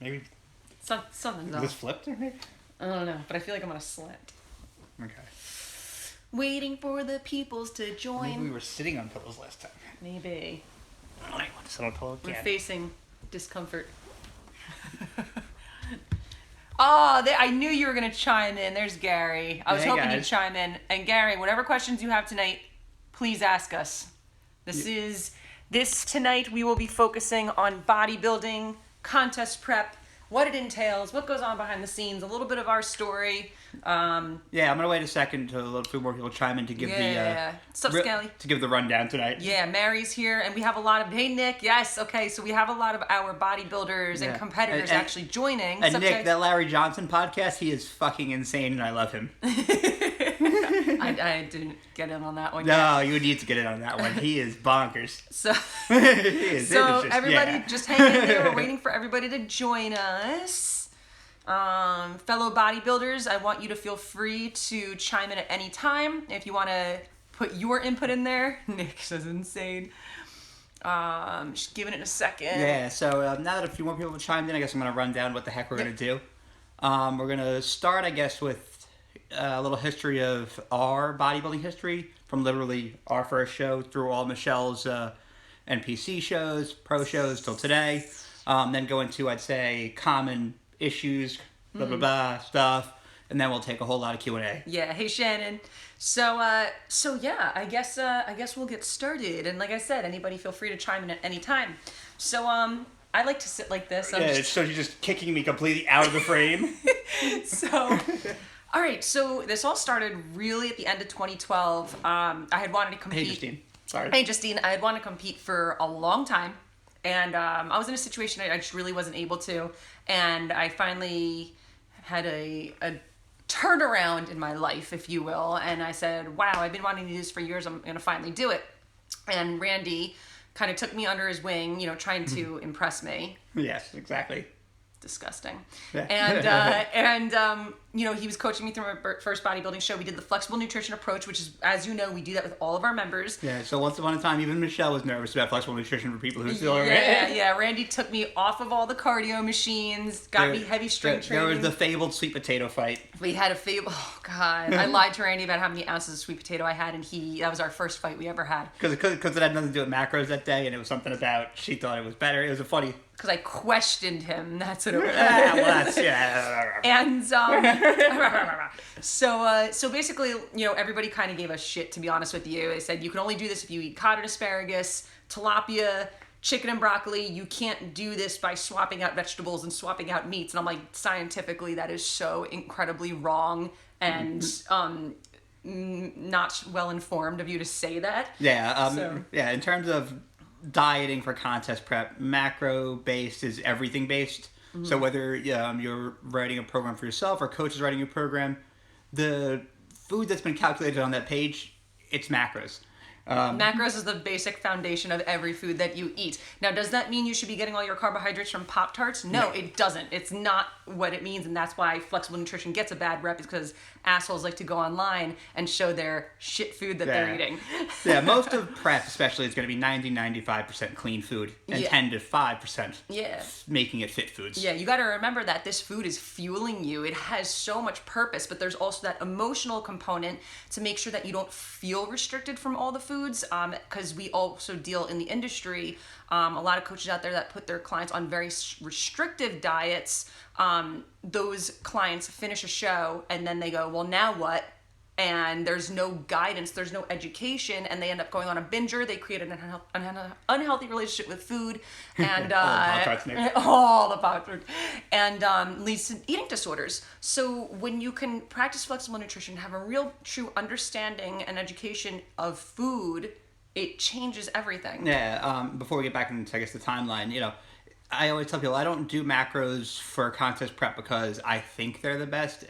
Maybe. Something's Is this off. flipped or maybe? I don't know, but I feel like I'm on a slant. Okay. Waiting for the peoples to join. Maybe we were sitting on pillows last time. Maybe. I want to sit on a pillow We're again. facing discomfort. Oh, I knew you were going to chime in. There's Gary. I was Hey, hoping guys. you'd chime in. And Gary, whatever questions you have tonight, please ask us. This tonight we will be focusing on bodybuilding, contest prep, what it entails, what goes on behind the scenes, a little bit of our story. Yeah, I'm gonna wait a second to a few more people chime in to give What's up, Scally? to give the rundown tonight. Yeah, Mary's here, and we have a lot of, hey, Nick, yes, okay, so we have a lot of our bodybuilders and competitors actually joining. And Nick, that Larry Johnson podcast, he is fucking insane, and I love him. I didn't get in on that one No, yet. you need to get in on that one. He is bonkers. So, He is. so It is just- everybody, yeah. just hang in there. We're waiting for everybody to join us. Fellow bodybuilders, I want you to feel free to chime in at any time. If you want to put your input in there, Nick is insane. Just giving it a second. Yeah, so now that a few more people have chimed in, I guess I'm going to run down what the heck we're going to do. We're going to start, I guess, with a little history of our bodybuilding history, from literally our first show through all Michelle's NPC shows, pro shows, till today. Then go into, I'd say, common issues, blah, blah, blah, stuff. And then we'll take a whole lot of Q&A. Yeah, hey Shannon. So yeah, I guess we'll get started. And like I said, anybody feel free to chime in at any time. So I like to sit like this. So you're just kicking me completely out of the frame. So, all right. So this all started really at the end of 2012. I had wanted to compete. Hey, Justine. Sorry. Hey, Justine. I had wanted to compete for a long time, and I was in a situation I just really wasn't able to, and I finally had a turnaround in my life, if you will, and I said, wow, I've been wanting to do this for years. I'm going to finally do it. And Randy kind of took me under his wing, trying to impress me. Yes, exactly. Disgusting. Yeah. And he was coaching me through my first bodybuilding show. We did the flexible nutrition approach, which is, as you know, we do that with all of our members. Yeah, so once upon a time, even Michelle was nervous about flexible nutrition for people who still are. Yeah. Randy took me off of all the cardio machines, got me heavy strength training. There was the fabled sweet potato fight. We had a fable. Oh, God. I lied to Randy about how many ounces of sweet potato I had, and that was our first fight we ever had. Because it had nothing to do with macros that day, and it was something about she thought it was better. It was a funny... Because I questioned him. That's what it was. Well, that's... Yeah. And so basically, everybody kind of gave us shit, to be honest with you. They said, you can only do this if you eat cod and asparagus, tilapia, chicken and broccoli. You can't do this by swapping out vegetables and swapping out meats. And I'm like, scientifically, that is so incredibly wrong and not well informed of you to say that. Yeah, yeah, in terms of dieting for contest prep, macro-based is everything-based. Mm-hmm. So whether you're writing a program for yourself or coach is writing a program, the food that's been calculated on that page, it's macros. Macros is the basic foundation of every food that you eat. Now, does that mean you should be getting all your carbohydrates from Pop-Tarts? No, it doesn't. It's not what it means, and that's why flexible nutrition gets a bad rep, is because assholes like to go online and show their shit food that they're eating. Yeah, most of prep especially is going to be 90-95% clean food and 10 to 5% making it fit foods. Yeah, you got to remember that this food is fueling you. It has so much purpose, but there's also that emotional component to make sure that you don't feel restricted from all the foods, because we also deal in the industry. A lot of coaches out there that put their clients on very restrictive diets. Those clients finish a show and then they go, well, now what? And there's no guidance, there's no education, and they end up going on a binger. They create an unhealthy relationship with food, and all the Pop-Tarts, and leads to eating disorders. So when you can practice flexible nutrition, have a real true understanding and education of food, it changes everything. Yeah. Before we get back into, I guess, the timeline, I always tell people I don't do macros for contest prep because I think they're the best.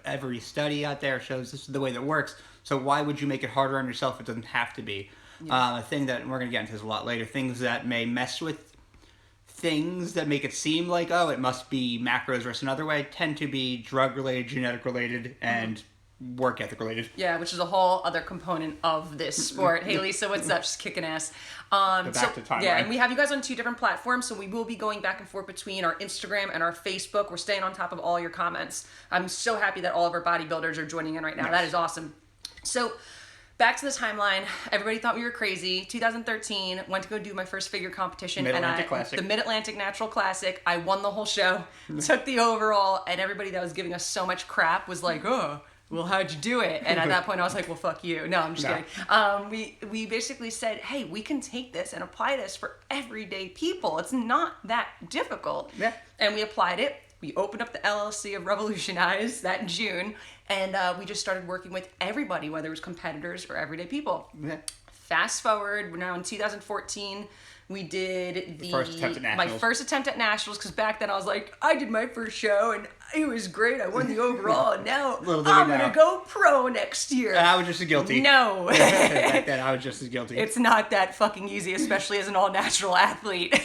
Every study out there shows this is the way that works. So why would you make it harder on yourself? It doesn't have to be. A thing that, and we're going to get into this a lot later, things that may mess with things that make it seem like, it must be macros versus another way, tend to be drug-related, genetic-related, and work ethic related. Yeah, which is a whole other component of this sport. Hey, Lisa, what's up? Just kicking ass. Back to timeline. Yeah, and we have you guys on 2 different platforms, so we will be going back and forth between our Instagram and our Facebook. We're staying on top of all your comments. I'm so happy that all of our bodybuilders are joining in right now. Nice. That is awesome. So, back to the timeline. Everybody thought we were crazy. 2013, went to go do my first figure competition. Mid-Atlantic Classic. The Mid-Atlantic Natural Classic. I won the whole show, took the overall, and everybody that was giving us so much crap was like, oh, well, how'd you do it? And at that point, I was like, well, fuck you. No, I'm just kidding. We basically said, hey, we can take this and apply this for everyday people. It's not that difficult. Yeah. And we applied it. We opened up the LLC of RevolutioniZe that June, and we just started working with everybody, whether it was competitors or everyday people. Yeah. Fast forward, we're now in 2014. We did my first attempt at nationals, because back then I was like, I did my first show and it was great. I won the overall, and now I'm gonna go pro next year. I was just as guilty. No, back then I was just as guilty. It's not that fucking easy, especially as an all-natural athlete.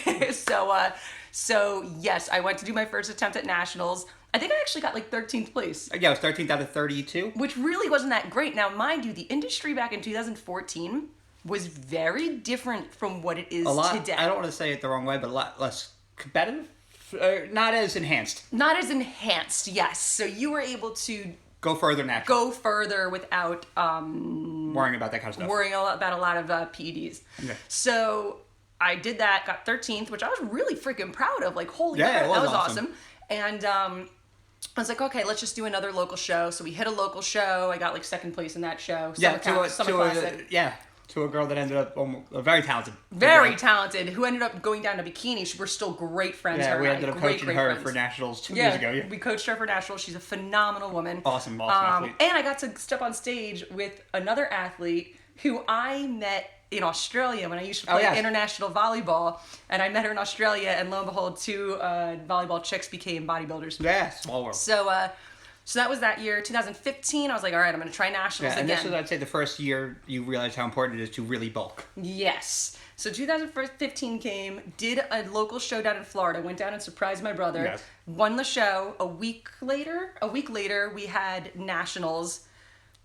So yes, I went to do my first attempt at nationals. I think I actually got like 13th place. Yeah, it was 13th out of 32. Which really wasn't that great. Now, mind you, the industry back in 2014 was very different from what it is today. I don't want to say it the wrong way, but a lot less competitive. Not as enhanced. Not as enhanced, yes. So you were able to go further naturally. Go further without worrying about that kind of stuff. Worrying about a lot of PEDs. Okay. So I did that, got 13th, which I was really freaking proud of. Like, holy crap, that was awesome. And I was like, okay, let's just do another local show. So we hit a local show. I got like 2nd place in that show. To a girl that ended up very talented. Very talented, who ended up going down to bikini. We're still great friends. Yeah, we ended up coaching her for nationals 2 years ago. Yeah, we coached her for nationals. She's a phenomenal woman. Awesome athlete. And I got to step on stage with another athlete who I met in Australia when I used to play international volleyball. And I met her in Australia, and lo and behold, 2 volleyball chicks became bodybuilders. Yeah, small world. So that was that year. 2015, I was like, all right, I'm going to try nationals again. And this was, I'd say, the first year you realized how important it is to really bulk. Yes. So 2015 came, did a local show down in Florida, went down and surprised my brother, won the show. A week later, we had nationals.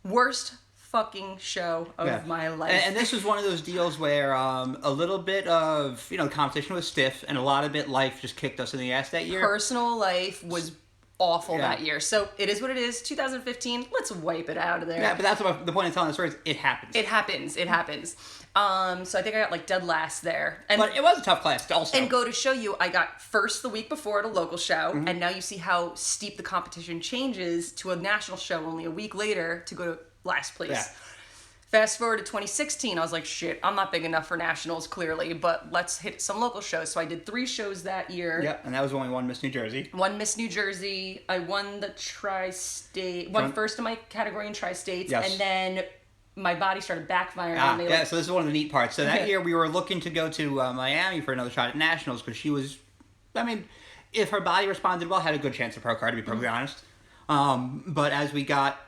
Worst fucking show of my life. And this was one of those deals where a little bit of, the competition was stiff, and a lot of it, life just kicked us in the ass that year. Personal life was awful that year. So it is what it is. 2015, let's wipe it out of there. Yeah, but that's the point of telling the story is it happens. It happens. So I think I got like dead last there. But it was a tough class also. And go to show you, I got first the week before at a local show, and now you see how steep the competition changes to a national show only a week later to go to last place. Yeah. Fast forward to 2016, I was like, shit, I'm not big enough for nationals, clearly, but let's hit some local shows. So I did 3 shows that year. Yep, and that was when we won Miss New Jersey. Won Miss New Jersey. I won the Tri-State, won first in my category in Tri-States, and then my body started backfiring. So this is one of the neat parts. So that year we were looking to go to Miami for another shot at nationals, because she was, if her body responded well, had a good chance of pro card, to be perfectly honest. But as we got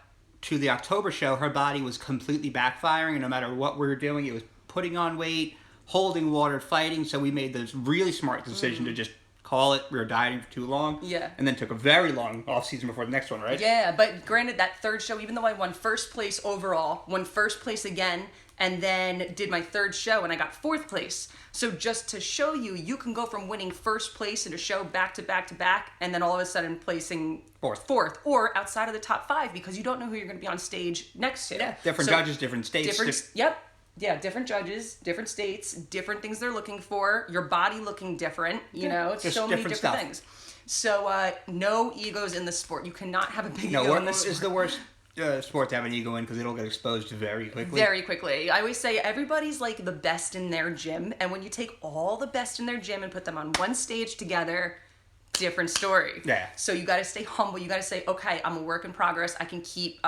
to the October show, her body was completely backfiring, and no matter what we were doing, it was putting on weight, holding water, fighting. So we made this really smart decision to just call it. We were dieting for too long. Yeah. And then took a very long off season before the next one, right? Yeah, but granted, that 3rd show, even though I won 1st place overall, won 1st place again, and then did my 3rd show, and I got 4th place. So just to show you, you can go from winning 1st place in a show back to back to back, and then all of a sudden placing 4th, or outside of the top 5, because you don't know who you're going to be on stage next to. Yeah, different judges, different states. Different judges, different states, different things they're looking for, your body looking different, it's so many different things. So no egos in the sport. You cannot have a big ego in this sport. It's the worst sport to have an ego in, because it'll get exposed very quickly. Very quickly. I always say everybody's like the best in their gym, and when you take all the best in their gym and put them on one stage together, different story. Yeah. So you got to stay humble. You got to say, okay, I'm a work in progress. I can keep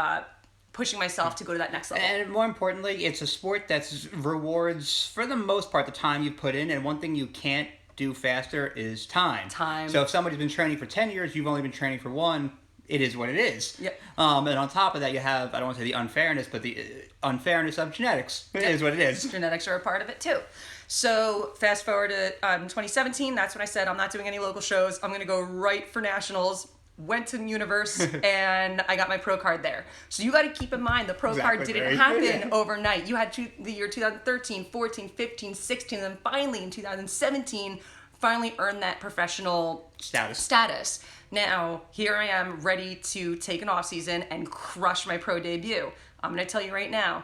pushing myself to go to that next level. And more importantly, it's a sport that rewards, for the most part, the time you put in, and one thing you can't do faster is time. So if somebody's been training for 10 years, you've only been training for 1, it is what it is. Yep. And on top of that, you have, I don't want to say the unfairness, but the unfairness of genetics. It is what it is. Genetics are a part of it too. So fast forward to 2017, that's when I said, I'm not doing any local shows. I'm going to go right for nationals. went to Universe, and I got my pro card there. So you got to keep in mind, the pro card Exactly, didn't right. happen overnight. You had the year 2013, 14, 15, 16, and then finally in 2017, finally earned that professional status. Now, here I am ready to take an off season and crush my pro debut. I'm going to tell you right now,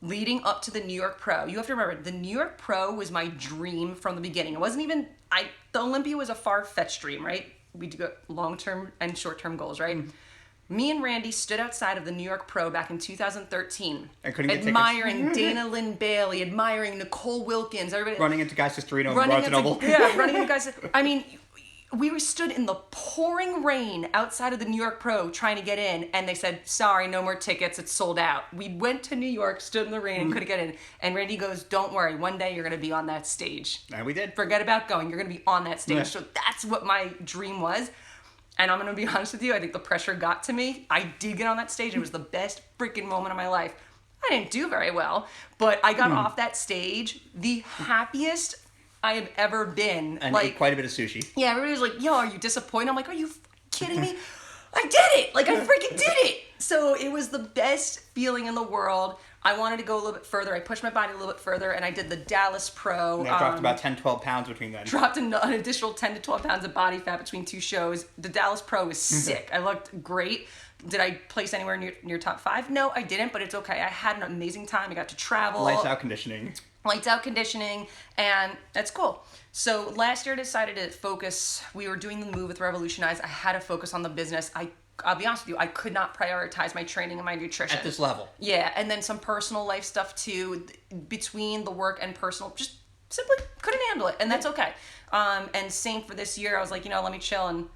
leading up to the New York Pro, you have to remember, the New York Pro was my dream from the beginning. It wasn't even, the Olympia was a far-fetched dream, right? We do long-term and short-term goals, right? Me and Randy stood outside of the New York Pro back in 2013, admiring Dana Lynn Bailey, admiring Nicole Wilkins, everybody running into Guy Sesterino and Barnes Noble. Yeah, running into guys. I mean, we were stood in the pouring rain outside of the New York Pro trying to get in, and they said, sorry, no more tickets, it's sold out. We went to New York, stood in the rain, and couldn't get in. And Randy goes, don't worry, one day you're going to be on that stage. And we did. Forget about going, you're going to be on that stage. Yeah. So that's what my dream was. And I'm going to be honest with you, I think the pressure got to me. I did get on that stage. It was the best freaking moment of my life. I didn't do very well, but I got off that stage the happiest I have ever been. And ate quite a bit of sushi. Yeah, everybody was like, yo, are you disappointed? I'm like, are you kidding me? I did it! Like, I freaking did it! So it was the best feeling in the world. I wanted to go a little bit further. I pushed my body a little bit further, and I did the Dallas Pro. And I dropped about 10, 12 pounds between then. Dropped an additional 10 to 12 pounds of body fat between two shows. The Dallas Pro was sick. I looked great. Did I place anywhere near top 5? No, I didn't, but it's okay. I had an amazing time. I got to travel. Lights out conditioning, and that's cool. So last year I decided to focus. We were doing the move with RevolutioniZe. I had to focus on the business. I'll be honest with you, I could not prioritize my training and my nutrition. at this level. Yeah, and then some personal life stuff too, between the work and personal, just simply couldn't handle it, and that's okay. And same for this year, I was like, let me chill, and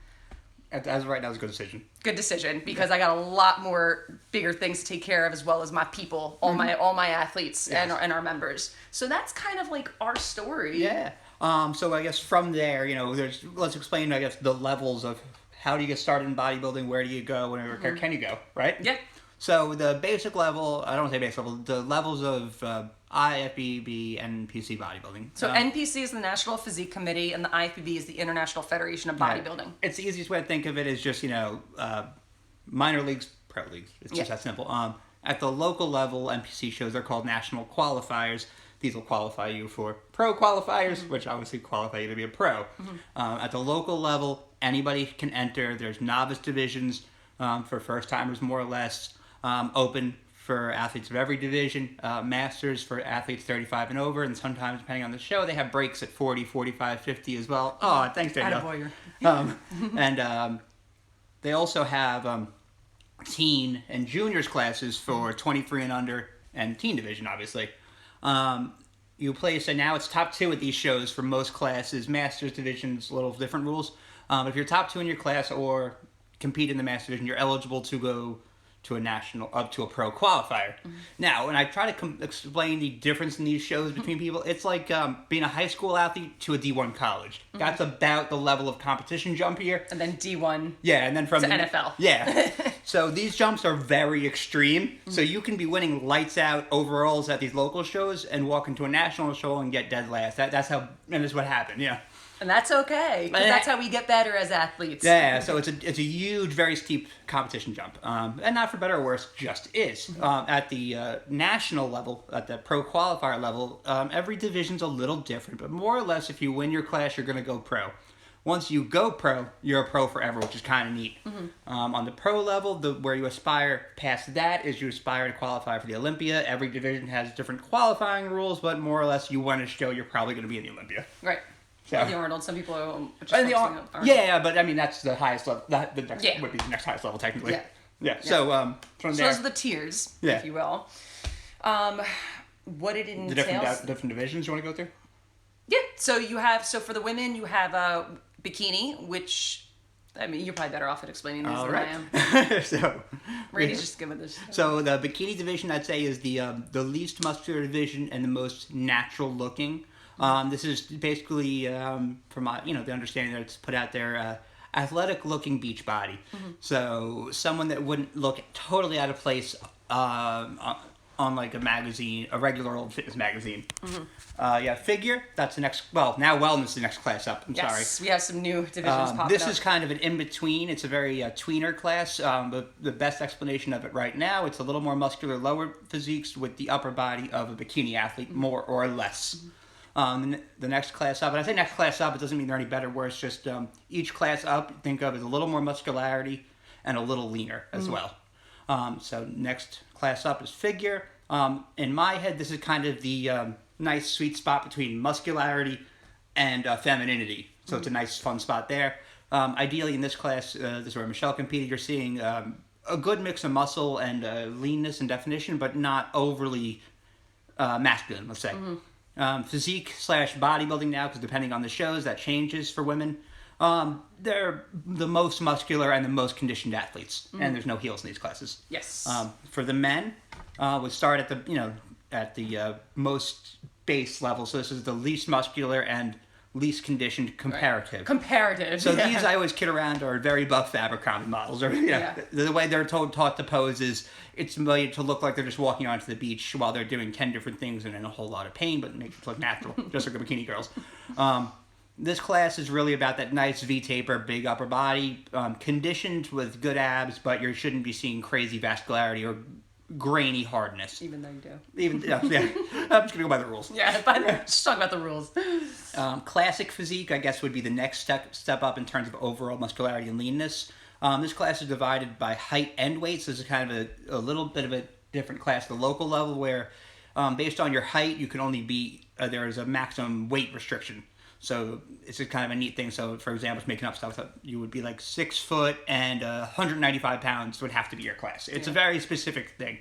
As of right now, it's a good decision. Good decision, because I got a lot more bigger things to take care of, as well as my people, all my athletes, and our members. So that's kind of like our story. Yeah. So I guess from there, let's explain, I guess, the levels of how do you get started in bodybuilding, where do you go, and where can you go, right? Yeah. So the basic level, I don't want to say basic level, the levels of IFBB and PC bodybuilding. So NPC is the National Physique Committee, and the IFBB is the International Federation of Bodybuilding. Yeah. It's the easiest way to think of it is just, minor leagues, pro leagues. It's just that simple. At the local level, NPC shows are called national qualifiers. These will qualify you for pro qualifiers, which obviously qualify you to be a pro. At the local level, anybody can enter. There's novice divisions for first-timers, more or less, open for athletes of every division, masters for athletes 35 and over, and sometimes, depending on the show, they have breaks at 40, 45, 50 as well. Oh, thanks, Danielle. And they also have teen and juniors classes for 23 and under, and teen division, obviously. You place, and now it's top 2 at these shows for most classes. Masters divisions, little different rules. But if you're top 2 in your class or compete in the master division, you're eligible to go to a national, up to a pro qualifier. Now, when I try to explain the difference in these shows between people, it's like being a high school athlete to a D1 college. That's about the level of competition jump here. And then D1. Yeah, and then from to NFL. Yeah. So these jumps are very extreme. So you can be winning lights out overalls at these local shows and walk into a national show and get dead last. That's what happened. Yeah. And that's okay, because that's how we get better as athletes. Yeah, so it's a huge, very steep competition jump. And not for better or worse, just is. At the national level, at the pro qualifier level, every division's a little different, but more or less, if you win your class, you're going to go pro. Once you go pro, you're a pro forever, which is kind of neat. On the pro level, where you aspire past that is you aspire to qualify for the Olympia. Every division has different qualifying rules, but more or less, you want to show you're probably going to be in the Olympia. Right. So, the Arnold, some people are just Arnold. Yeah, but I mean, that's the highest level. The next would be the next highest level, technically. Yeah. So, from there. So those are the tiers, if you will. What it entails. The different divisions you want to go through? Yeah. So so for the women, you have bikini, which, I mean, you're probably better off at explaining this than I am. So, Randy's just good with this. So the bikini division, I'd say, is the least muscular division and the most natural looking. This is basically, from the understanding that it's put out there, athletic-looking beach body. So someone that wouldn't look totally out of place on like a magazine, a regular old fitness magazine. Figure, that's the next, well, now wellness is the next class up. I'm sorry. Yes, we have some new divisions popping This up. is kind of an in-between. It's a very tweener class. The best explanation of it right now, it's a little more muscular, lower physiques with the upper body of a bikini athlete, more or less. The next class up, and I say next class up, it doesn't mean they're any better or worse, just each class up, think of as a little more muscularity and a little leaner as well. So next class up is figure. In my head, this is kind of the nice sweet spot between muscularity and femininity. So it's a nice fun spot there. Ideally in this class, this is where Michelle competed, you're seeing a good mix of muscle and leanness and definition, but not overly masculine, let's say. Physique / bodybuilding now, because depending on the shows, that changes for women. They're the most muscular and the most conditioned athletes, and there's no heels in these classes. Yes. For the men, we start at the most base level. So this is the least muscular and least conditioned comparative. Right. Comparative. So these I always kid around are very buff Abercrombie models. Or the way they're taught to pose is it's made to look like they're just walking onto the beach while they're doing 10 different things and in a whole lot of pain, but it makes it look natural, just like the bikini girls. This class is really about that nice V-taper, big upper body, conditioned with good abs, but you shouldn't be seeing crazy vascularity or grainy hardness. Even though you do. Yeah. I'm just going to go by the rules. Yeah, but just talk about the rules. Classic physique, I guess, would be the next step up in terms of overall muscularity and leanness. This class is divided by height and weight, so this is kind of a little bit of a different class at the local level where based on your height, you can only be, there is a maximum weight restriction. So it's just kind of a neat thing. So, for example, making up stuff, you would be like 6 foot and 195 pounds would have to be your class. It's a very specific thing.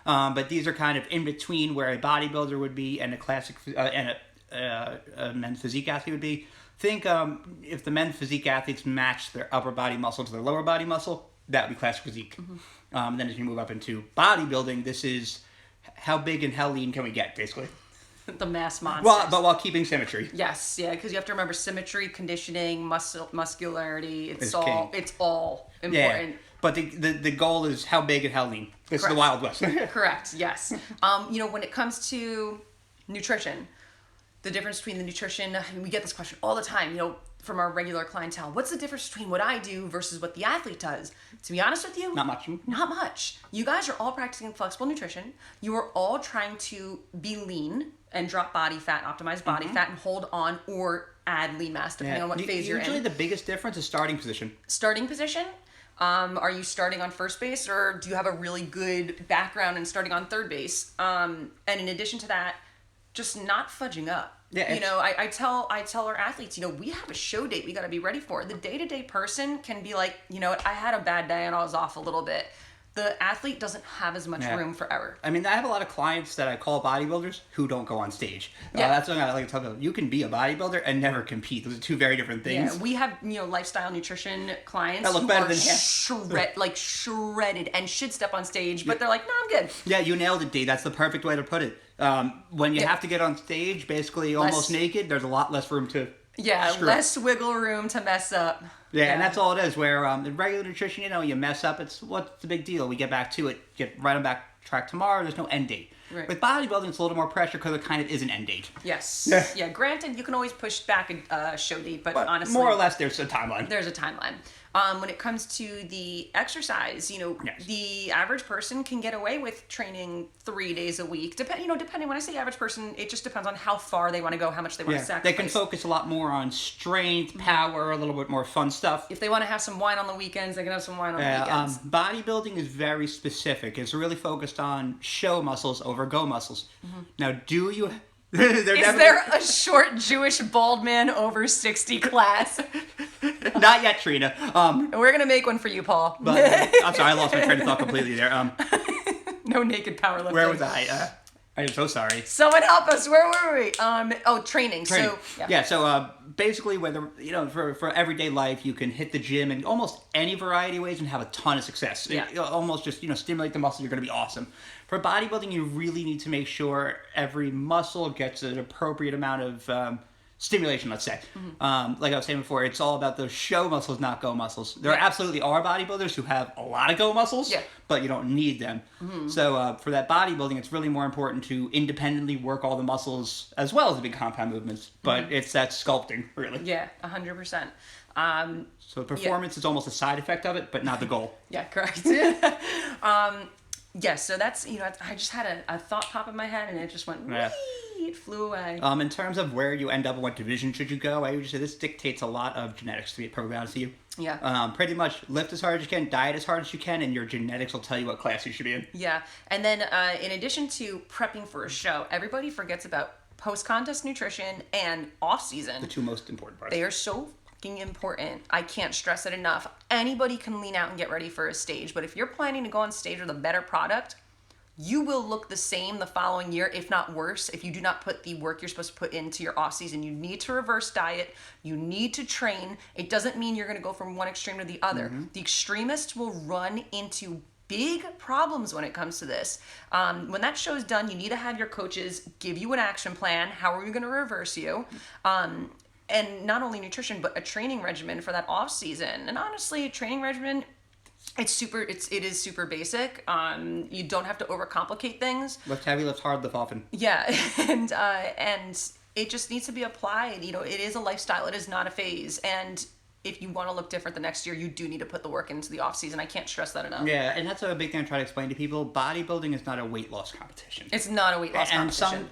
But these are kind of in between where a bodybuilder would be and a classic and a men's physique athlete would be. Think if the men's physique athletes match their upper body muscle to their lower body muscle, that would be classic physique. Then as you move up into bodybuilding, this is how big and how lean can we get, basically. The mass monsters. Well, but while keeping symmetry. Yes, yeah, because you have to remember symmetry, conditioning, muscularity. It's all king. it's all important. Yeah, but the goal is how big and how lean. This is the Wild West. Correct. Yes. When it comes to nutrition, the difference between the nutrition, we get this question all the time. From our regular clientele, what's the difference between what I do versus what the athlete does? To be honest with you, Not much. Not much. You guys are all practicing flexible nutrition. You are all trying to be lean and drop body fat, optimize body fat, and hold on or add lean mass, depending on what phase you're in. Usually the biggest difference is starting position. Starting position, are you starting on first base, or do you have a really good background in starting on third base? And in addition to that, just not fudging up. Yeah, I tell our athletes, we have a show date we got to be ready for. The day-to-day person can be like, I had a bad day and I was off a little bit. The athlete doesn't have as much room for error. I mean, I have a lot of clients that I call bodybuilders who don't go on stage. That's what I like to tell them. You can be a bodybuilder and never compete. Those are two very different things. Yeah, we have, lifestyle nutrition clients that look who better are than him. Shredded and should step on stage, but they're like, no, I'm good. Yeah, you nailed it, D. That's the perfect way to put it. When you have to get on stage, basically almost naked, there's a lot less room to screw less wiggle room to mess up. Yeah, and that's all it is. Where in regular nutrition, you mess up, what's the big deal? We get back to it, get right on back track tomorrow. There's no end date. Right. With bodybuilding, it's a little more pressure because it kind of is an end date. Yes. Yeah. Granted, you can always push back a show date, but honestly, more or less, there's a timeline. There's a timeline. When it comes to the exercise, the average person can get away with training 3 days a week. Depending, when I say average person, it just depends on how far they want to go, how much they want to sacrifice. They can focus a lot more on strength, power, a little bit more fun stuff. If they want to have some wine on the weekends, they can have some wine on the weekends. Bodybuilding is very specific. It's really focused on show muscles over go muscles. Now, do you... Is there a short Jewish bald man over 60 class? Not yet, Trina. We're gonna make one for you, Paul. But, I'm sorry, I lost my train of thought completely there. No naked powerlifting. Where was I? I'm so sorry. Someone help us. Where were we? Training. So basically, whether for everyday life, you can hit the gym in almost any variety of ways and have a ton of success. Yeah. Almost just stimulate the muscle. You're going to be awesome. For bodybuilding, you really need to make sure every muscle gets an appropriate amount of stimulation, let's say. Like I was saying before, it's all about those show muscles, not go muscles. There absolutely are bodybuilders who have a lot of go muscles, but you don't need them. So for that bodybuilding, it's really more important to independently work all the muscles as well as the big compound movements. But it's that sculpting, really. Yeah, 100%. So performance is almost a side effect of it, but not the goal. Yeah, correct. Yeah, so that's, I just had a thought pop in my head and it just went, it flew away. In terms of where you end up and what division should you go, I usually say this dictates a lot of genetics, to be perfectly honest with you. Yeah. Pretty much lift as hard as you can, diet as hard as you can, and your genetics will tell you what class you should be in. Yeah, and then in addition to prepping for a show, everybody forgets about post-contest nutrition and off-season. The two most important parts. They are so important. I can't stress it enough. Anybody can lean out and get ready for a stage, but if you're planning to go on stage with a better product, you will look the same the following year, if not worse, if you do not put the work you're supposed to put into your off season. You need to reverse diet. You need to train. It doesn't mean you're going to go from one extreme to the other. The extremists will run into big problems when it comes to this. When that show is done, you need to have your coaches give you an action plan. How are we going to reverse you? And not only nutrition, but a training regimen for that off season. And honestly, a training regimen, it is super basic. You don't have to overcomplicate things. Lift heavy, lift hard, lift often. Yeah, and it just needs to be applied. It is a lifestyle. It is not a phase. And if you want to look different the next year, you do need to put the work into the off season. I can't stress that enough. Yeah, and that's a big thing I try to explain to people. Bodybuilding is not a weight loss competition. It's not a weight loss competition.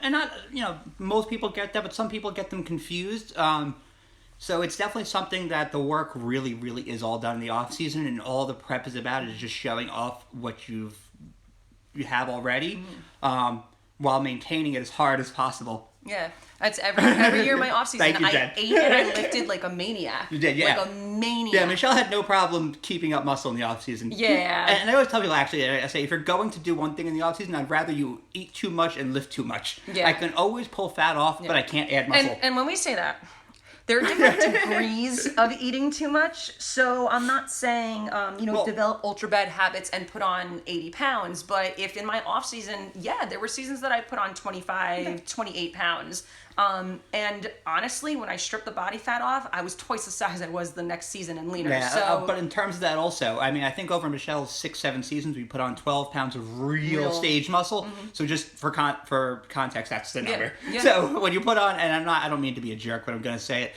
Most people get that, but some people get them confused. So it's definitely something that the work really, really is all done in the off season, and all the prep is about is just showing off what you have already, while maintaining it as hard as possible. Yeah, that's every year in my off season. I ate and I lifted lifted like a maniac. You did, yeah. Like a maniac. Yeah, Michelle had no problem keeping up muscle in the off season. Yeah. And I always tell people, actually, I say, if you're going to do one thing in the off season, I'd rather you eat too much and lift too much. Yeah. I can always pull fat off, but I can't add muscle. And when we say that, there are different degrees of eating too much. So I'm not saying, develop ultra bad habits and put on 80 pounds. But if in my off season, there were seasons that I put on 25, 28 pounds. And honestly, when I stripped the body fat off, I was twice the size I was the next season and leaner. Yeah, but in terms of that also, I mean, I think over Michelle's 6-7 seasons, we put on 12 pounds of real stage muscle. So just for context, that's the number. Yeah. So when you put on, and I don't mean to be a jerk, but I'm going to say it,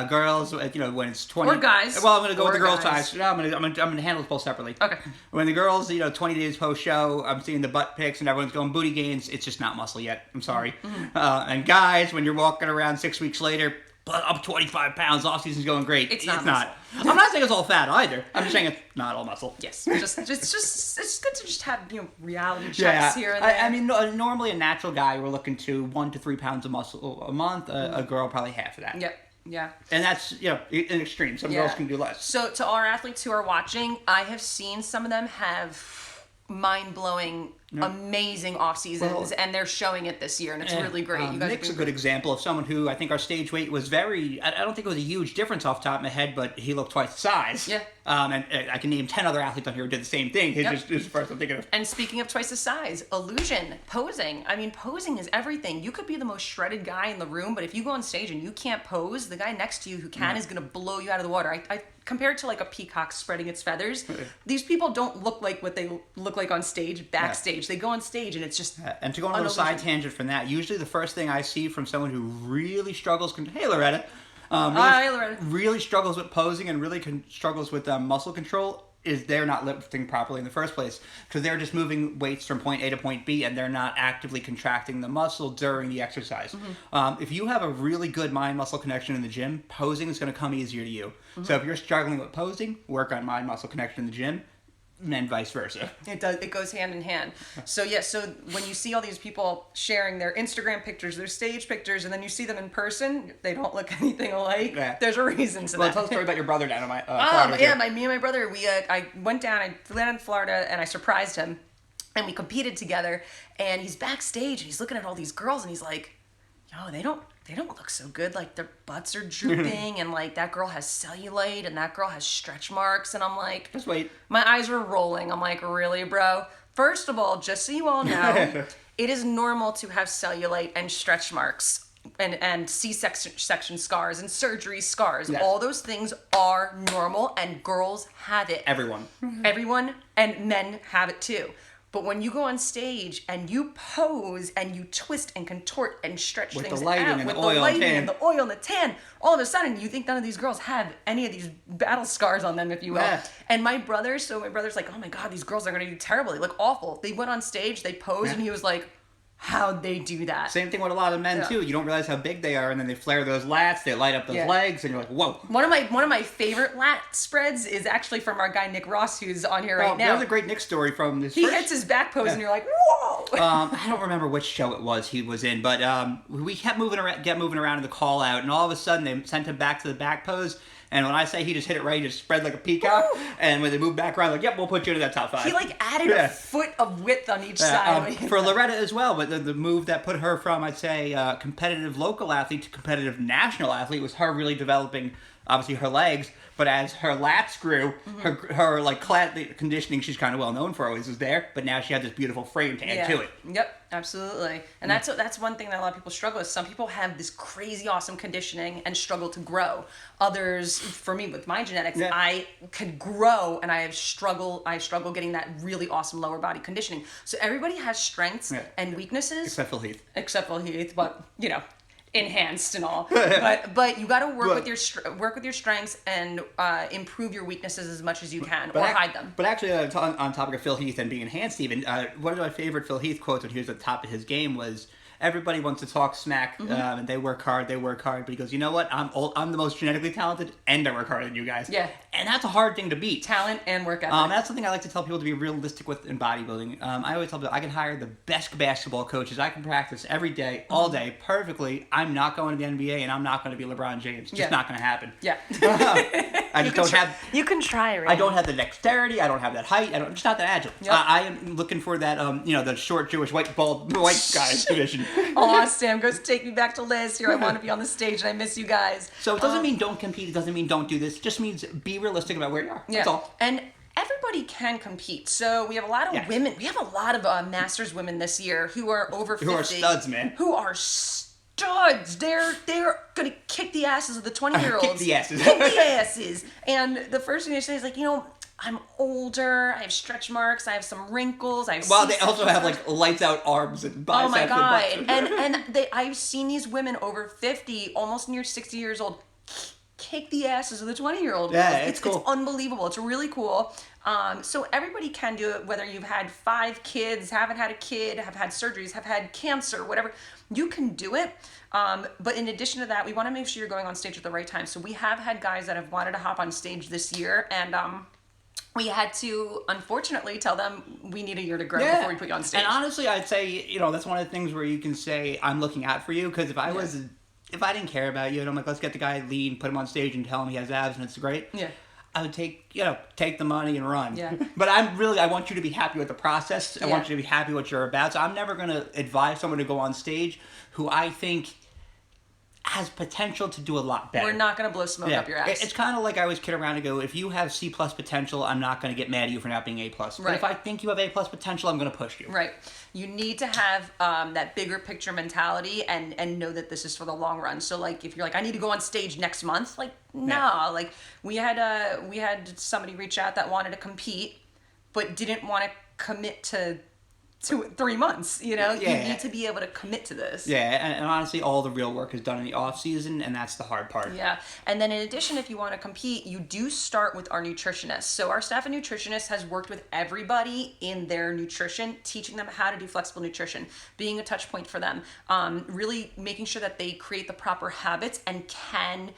girls, when it's 20... Or guys. Well, I'm going to go with the girls' guys. size. No, I'm going to handle this both separately. Okay. When the girls, 20 days post-show, I'm seeing the butt pics and everyone's going booty gains, it's just not muscle yet. I'm sorry. And guys, when you're walking around 6 weeks later, up 25 pounds, off-season's going great. It's not. I'm not saying it's all fat either. I'm just saying it's not all muscle. Yes. Just it's good to just have, reality checks here and there. I mean, normally a natural guy, we're looking to 1 to 3 pounds of muscle a month. A girl, probably half of that. Yep. Yeah. And that's, an extreme. Some girls can do less. So to our athletes who are watching, I have seen some of them have mind-blowing, amazing off seasons, and they're showing it this year, and it's really great. You guys Nick's a good example of someone who I think our stage weight was I don't think it was a huge difference off the top of my head, but he looked twice the size. Yeah. And I can name 10 other athletes on here who did the same thing. He's just the first I'm thinking of. And speaking of twice the size, illusion, posing. I mean, posing is everything. You could be the most shredded guy in the room, but if you go on stage and you can't pose, the guy next to you who can is going to blow you out of the water. I compared to like a peacock spreading its feathers, these people don't look like what they look like on stage, backstage. They go on stage and it's just... And to go on a little side tangent from that, usually the first thing I see from someone who really struggles... Hey, Loretta. Hi, Loretta. Really struggles with posing and really struggles with muscle control is they're not lifting properly in the first place, because they're just moving weights from point A to point B and they're not actively contracting the muscle during the exercise. If you have a really good mind-muscle connection in the gym, posing is going to come easier to you. So if you're struggling with posing, work on mind-muscle connection in the gym, and vice versa. It does. It goes hand in hand. So so when you see all these people sharing their Instagram pictures, their stage pictures, and then you see them in person, they don't look anything alike. Yeah. There's a reason to that. Well, tell a story about your brother down in my Florida. Me and my brother, I went down, I landed in Florida, and I surprised him, and we competed together, and he's backstage, and he's looking at all these girls, and he's like, yo, they don't look so good. Like, their butts are drooping, and like that girl has cellulite, and that girl has stretch marks, and I'm like, just wait. My eyes were rolling. I'm like, really, bro? First of all, just so you all know, it is normal to have cellulite and stretch marks. and C-section scars and surgery scars. Yes. All those things are normal, and girls have it. Everyone and men have it too. But when you go on stage and you pose and you twist and contort and stretch With things the lighting out and with the the oil lighting and and the oil and the tan, all of a sudden you think none of these girls have any of these battle scars on them, if you will. Yeah. And my brother's like, oh my God, these girls are going to do terrible. They look awful. They went on stage, they posed, and he was like, how'd they do that? Same thing with a lot of men too. You don't realize how big they are, and then they flare those lats, they light up those legs, and you're like, whoa. One of my favorite lat spreads is actually from our guy Nick Ross, who's on here right now. There's a great Nick story from this. He hits his back pose, and you're like, whoa. I don't remember which show it was he was in, but we kept moving around in the call out, and all of a sudden they sent him back to the back pose. And when I say he just hit it right, he just spread like a peacock. Woo! And when they moved back around, like, yep, we'll put you into that top 5. He like added a foot of width on each side. For Loretta as well, but the move that put her from, I'd say, competitive local athlete to competitive national athlete was her really developing, obviously, her legs. But as her lats grew, her like conditioning she's kind of well known for always was there. But now she had this beautiful frame to add to it. Yep, absolutely. And that's one thing that a lot of people struggle with. Some people have this crazy awesome conditioning and struggle to grow. Others, for me with my genetics, I could grow and I struggle getting that really awesome lower body conditioning. So everybody has strengths and weaknesses. Except for Heath. But you know, enhanced and all. but you got to work with your strengths and improve your weaknesses as much as you can, or hide them. But actually, on topic of Phil Heath and being enhanced, even one of my favorite Phil Heath quotes when he was at the top of his game was, everybody wants to talk smack, and they work hard. But he goes, you know what? I'm the most genetically talented, and I work harder than you guys. Yeah. And that's a hard thing to beat. Talent and work ethic. That's something I like to tell people to be realistic with in bodybuilding. I always tell people I can hire the best basketball coaches. I can practice every day, all day, perfectly. I'm not going to the NBA, and I'm not going to be LeBron James. Just not going to happen. Yeah. I just don't have. You can try, right? I don't have the dexterity. I don't have that height. I'm just not that agile. Yep. I am looking for that, the short Jewish white guy division. Aw, Sam goes, take me back to Liz. Here, I want to be on the stage, and I miss you guys. So it doesn't mean don't compete. It doesn't mean don't do this. It just means be realistic about where you are. That's all. And everybody can compete. So we have a lot of women. We have a lot of Masters women this year who are over 50. Who are studs, man. Who are studs. They're gonna kick the asses of the 20-year-olds. Kick the asses. Kick the asses. And the first thing they say is like, I'm older. I have stretch marks. I have some wrinkles. I have. Well, they also have like lights out arms and biceps. Oh my God! And I've seen these women over 50, almost near 60 years old, kick the asses of the 20-year-old. Yeah, it's cool. It's unbelievable. It's really cool. So everybody can do it, whether you've had 5 kids, haven't had a kid, have had surgeries, have had cancer, whatever. You can do it. But in addition to that, we want to make sure you're going on stage at the right time. So we have had guys that have wanted to hop on stage this year, and we had to, unfortunately, tell them we need a year to grow before we put you on stage. And honestly, I'd say, that's one of the things where you can say, I'm looking out for you, because if I didn't care about you, and I'm like, let's get the guy lean, put him on stage, and tell him he has abs, and it's great. Yeah. I would take the money and run. Yeah. But I want you to be happy with the process. I want you to be happy with what you're about. So I'm never going to advise someone to go on stage who I think has potential to do a lot better. We're not going to blow smoke up your ass. It's kind of like I always kid around and go, if you have C+ potential, I'm not going to get mad at you for not being A+. Right. But if I think you have A+ potential, I'm going to push you. Right. You need to have that bigger picture mentality and know that this is for the long run. So like, if you're like, I need to go on stage next month, like, no. Like we had somebody reach out that wanted to compete, but didn't want to commit to 3 months, you need to be able to commit to this. Yeah, and honestly, all the real work is done in the off season, and that's the hard part. Yeah, and then in addition, if you want to compete, you do start with our nutritionist. So our staff of nutritionists has worked with everybody in their nutrition, teaching them how to do flexible nutrition, being a touch point for them, really making sure that they create the proper habits and can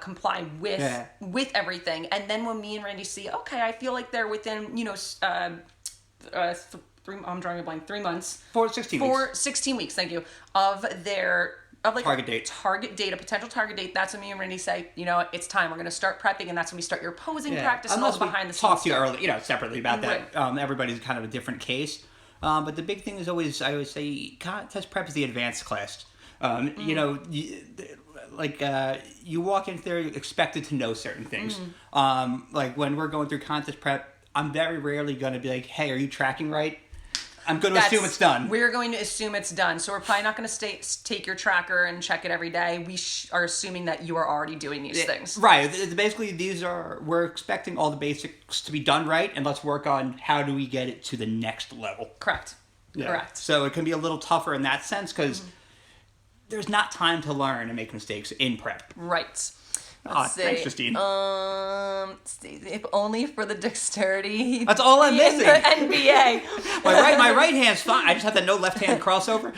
comply with everything. And then when me and Randy see, okay, I feel like they're within, I'm drawing a blank, 3 months. 16 weeks. 16 weeks, thank you, of target date. A potential target date. That's when me and Randy say, it's time. We're going to start prepping, and that's when we start your posing practice and all the behind the scenes. Talk to you early, separately about that. Everybody's kind of a different case. But the big thing is I always say, contest prep is the advanced class. You walk in there expected to know certain things. Like when we're going through contest prep, I'm very rarely going to be like, hey, are you tracking right? I'm going to assume it's done. We're going to assume it's done. So we're probably not going to take your tracker and check it every day. We are assuming that you are already doing these things. Right. Basically, we're expecting all the basics to be done right, and let's work on how do we get it to the next level. Correct. Yeah. Correct. So it can be a little tougher in that sense because there's not time to learn and make mistakes in prep. Right. Thanks, Justine. If only for the dexterity. That's all I'm missing. In the NBA. my right hand's fine. I just have that no left hand crossover.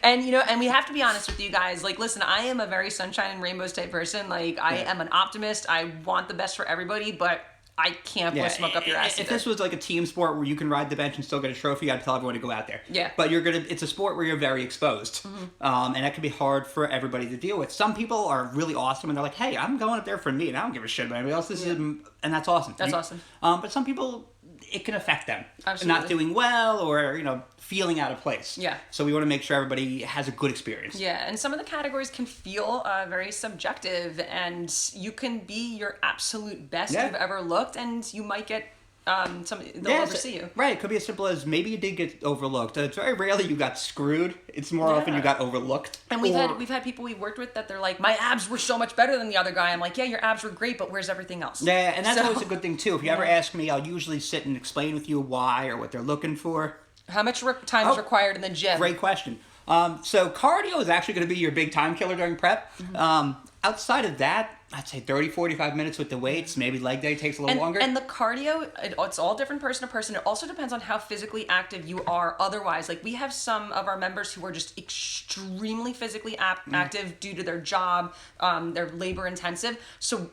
And and we have to be honest with you guys. Like, listen, I am a very sunshine and rainbows type person. Like, I am an optimist. I want the best for everybody, but I can't blow smoke up your ass. If this was like a team sport where you can ride the bench and still get a trophy, I'd tell everyone to go out there. Yeah. But it's a sport where you're very exposed. And that can be hard for everybody to deal with. Some people are really awesome and they're like, hey, I'm going up there for me and I don't give a shit about anybody else. And that's awesome. That's awesome. But some people, it can affect them. Absolutely. Not doing well or, feeling out of place. Yeah. So we want to make sure everybody has a good experience. Yeah, and some of the categories can feel very subjective, and you can be your absolute best you've ever looked, and you might get they'll oversee you. Right, it could be as simple as maybe you did get overlooked. It's very rarely you got screwed. It's more often you got overlooked. And we've had people we've worked with that they're like, my abs were so much better than the other guy. I'm like, yeah, your abs were great, but where's everything else? Yeah, and that's always a good thing too. If you ever ask me, I'll usually sit and explain with you why or what they're looking for. How much time is required in the gym? Great question. So cardio is actually going to be your big time killer during prep. Outside of that, I'd say 30, 45 minutes with the weights. Maybe leg day takes a little longer. And the cardio, it's all different person to person. It also depends on how physically active you are otherwise. Like, we have some of our members who are just extremely physically active due to their job. They're labor intensive. So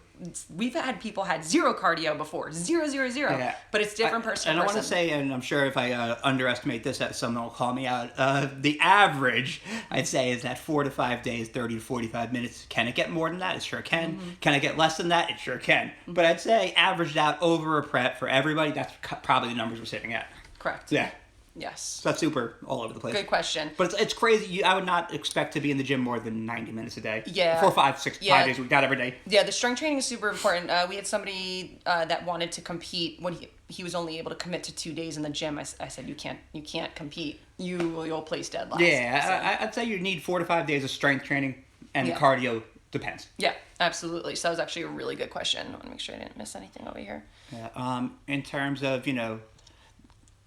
we've had people had zero cardio before. Zero. Yeah. But it's different person to person. And I want to say, and I'm sure if I underestimate this, that someone will call me out, the average, I'd say, is that 4 to 5 days, 30 to 45 minutes. Can it get more than that? It sure can. Can I get less than that? It sure can. But I'd say averaged out over a prep for everybody, that's probably the numbers we're sitting at. Correct. Yeah. Yes. So that's super all over the place. Good question. But it's crazy. I would not expect to be in the gym more than 90 minutes a day. Yeah. 4, 5, 6, 5 days a week, not every day. Yeah, the strength training is super important. We had somebody that wanted to compete when he was only able to commit to 2 days in the gym. I said, you can't compete. You'll place dead last. Yeah, I'd say you need 4 to 5 days of strength training, and the cardio depends. Yeah, absolutely. So that was actually a really good question. I want to make sure I didn't miss anything over here. Yeah. In terms of,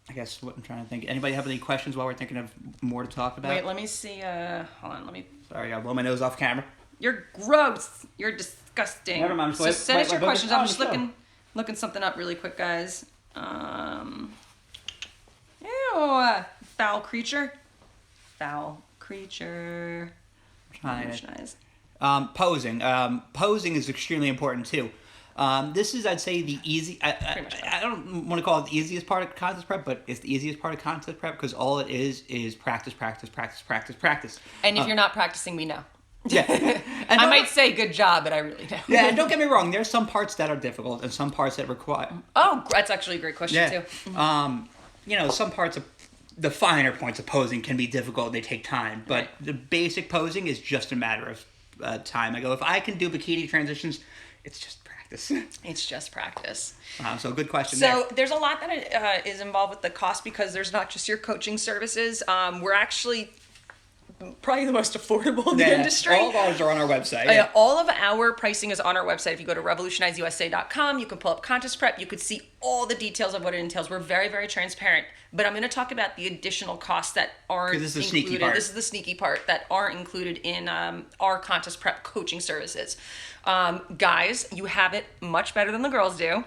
I guess what I'm trying to think. Anybody have any questions while we're thinking of more to talk about? Wait, let me see. Hold on, let me. Sorry, I blow my nose off camera. You're gross. You're disgusting. Never mind. So send us your questions. I'm just looking something up really quick, guys. Ew, foul creature. RevolutioniZe. Posing. Posing is extremely important too. This is, I'd say, the easy. I don't want to call it the easiest part of contest prep, but it's the easiest part of contest prep because all it is practice. And if you're not practicing, we know. Yeah, and I might say good job, but I really don't. Yeah, and don't get me wrong. There's some parts that are difficult and some parts that require. Oh, that's actually a great question too. Some parts of the finer points of posing can be difficult. They take time, but the basic posing is just a matter of time. I go, if I can do bikini transitions, it's just practice. It's just practice. So good question. So there's a lot that is involved with the cost because there's not just your coaching services. We're actually probably the most affordable in the industry. All of ours are on our website. All of our pricing is on our website. If you go to RevolutionizeUSA.com, you can pull up contest prep. You could see all the details of what it entails. We're very, very transparent. But I'm going to talk about the additional costs that aren't included. This is the sneaky part that aren't included in our contest prep coaching services. Guys, you have it much better than the girls do.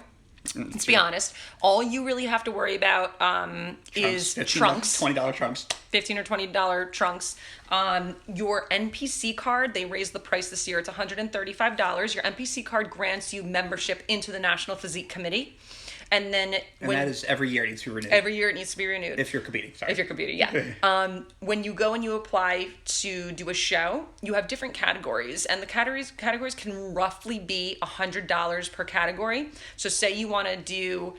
Let's be honest. All you really have to worry about is trunks. $20 trunks. $15 or $20 trunks. Your NPC card, they raised the price this year. It's $135. Your NPC card grants you membership into the National Physique Committee. And then that is every year it needs to be renewed. Every year it needs to be renewed. If you're competing, sorry. If you're competing, yeah. When you go and you apply to do a show, you have different categories. And the categories can roughly be $100 per category. So say you want to do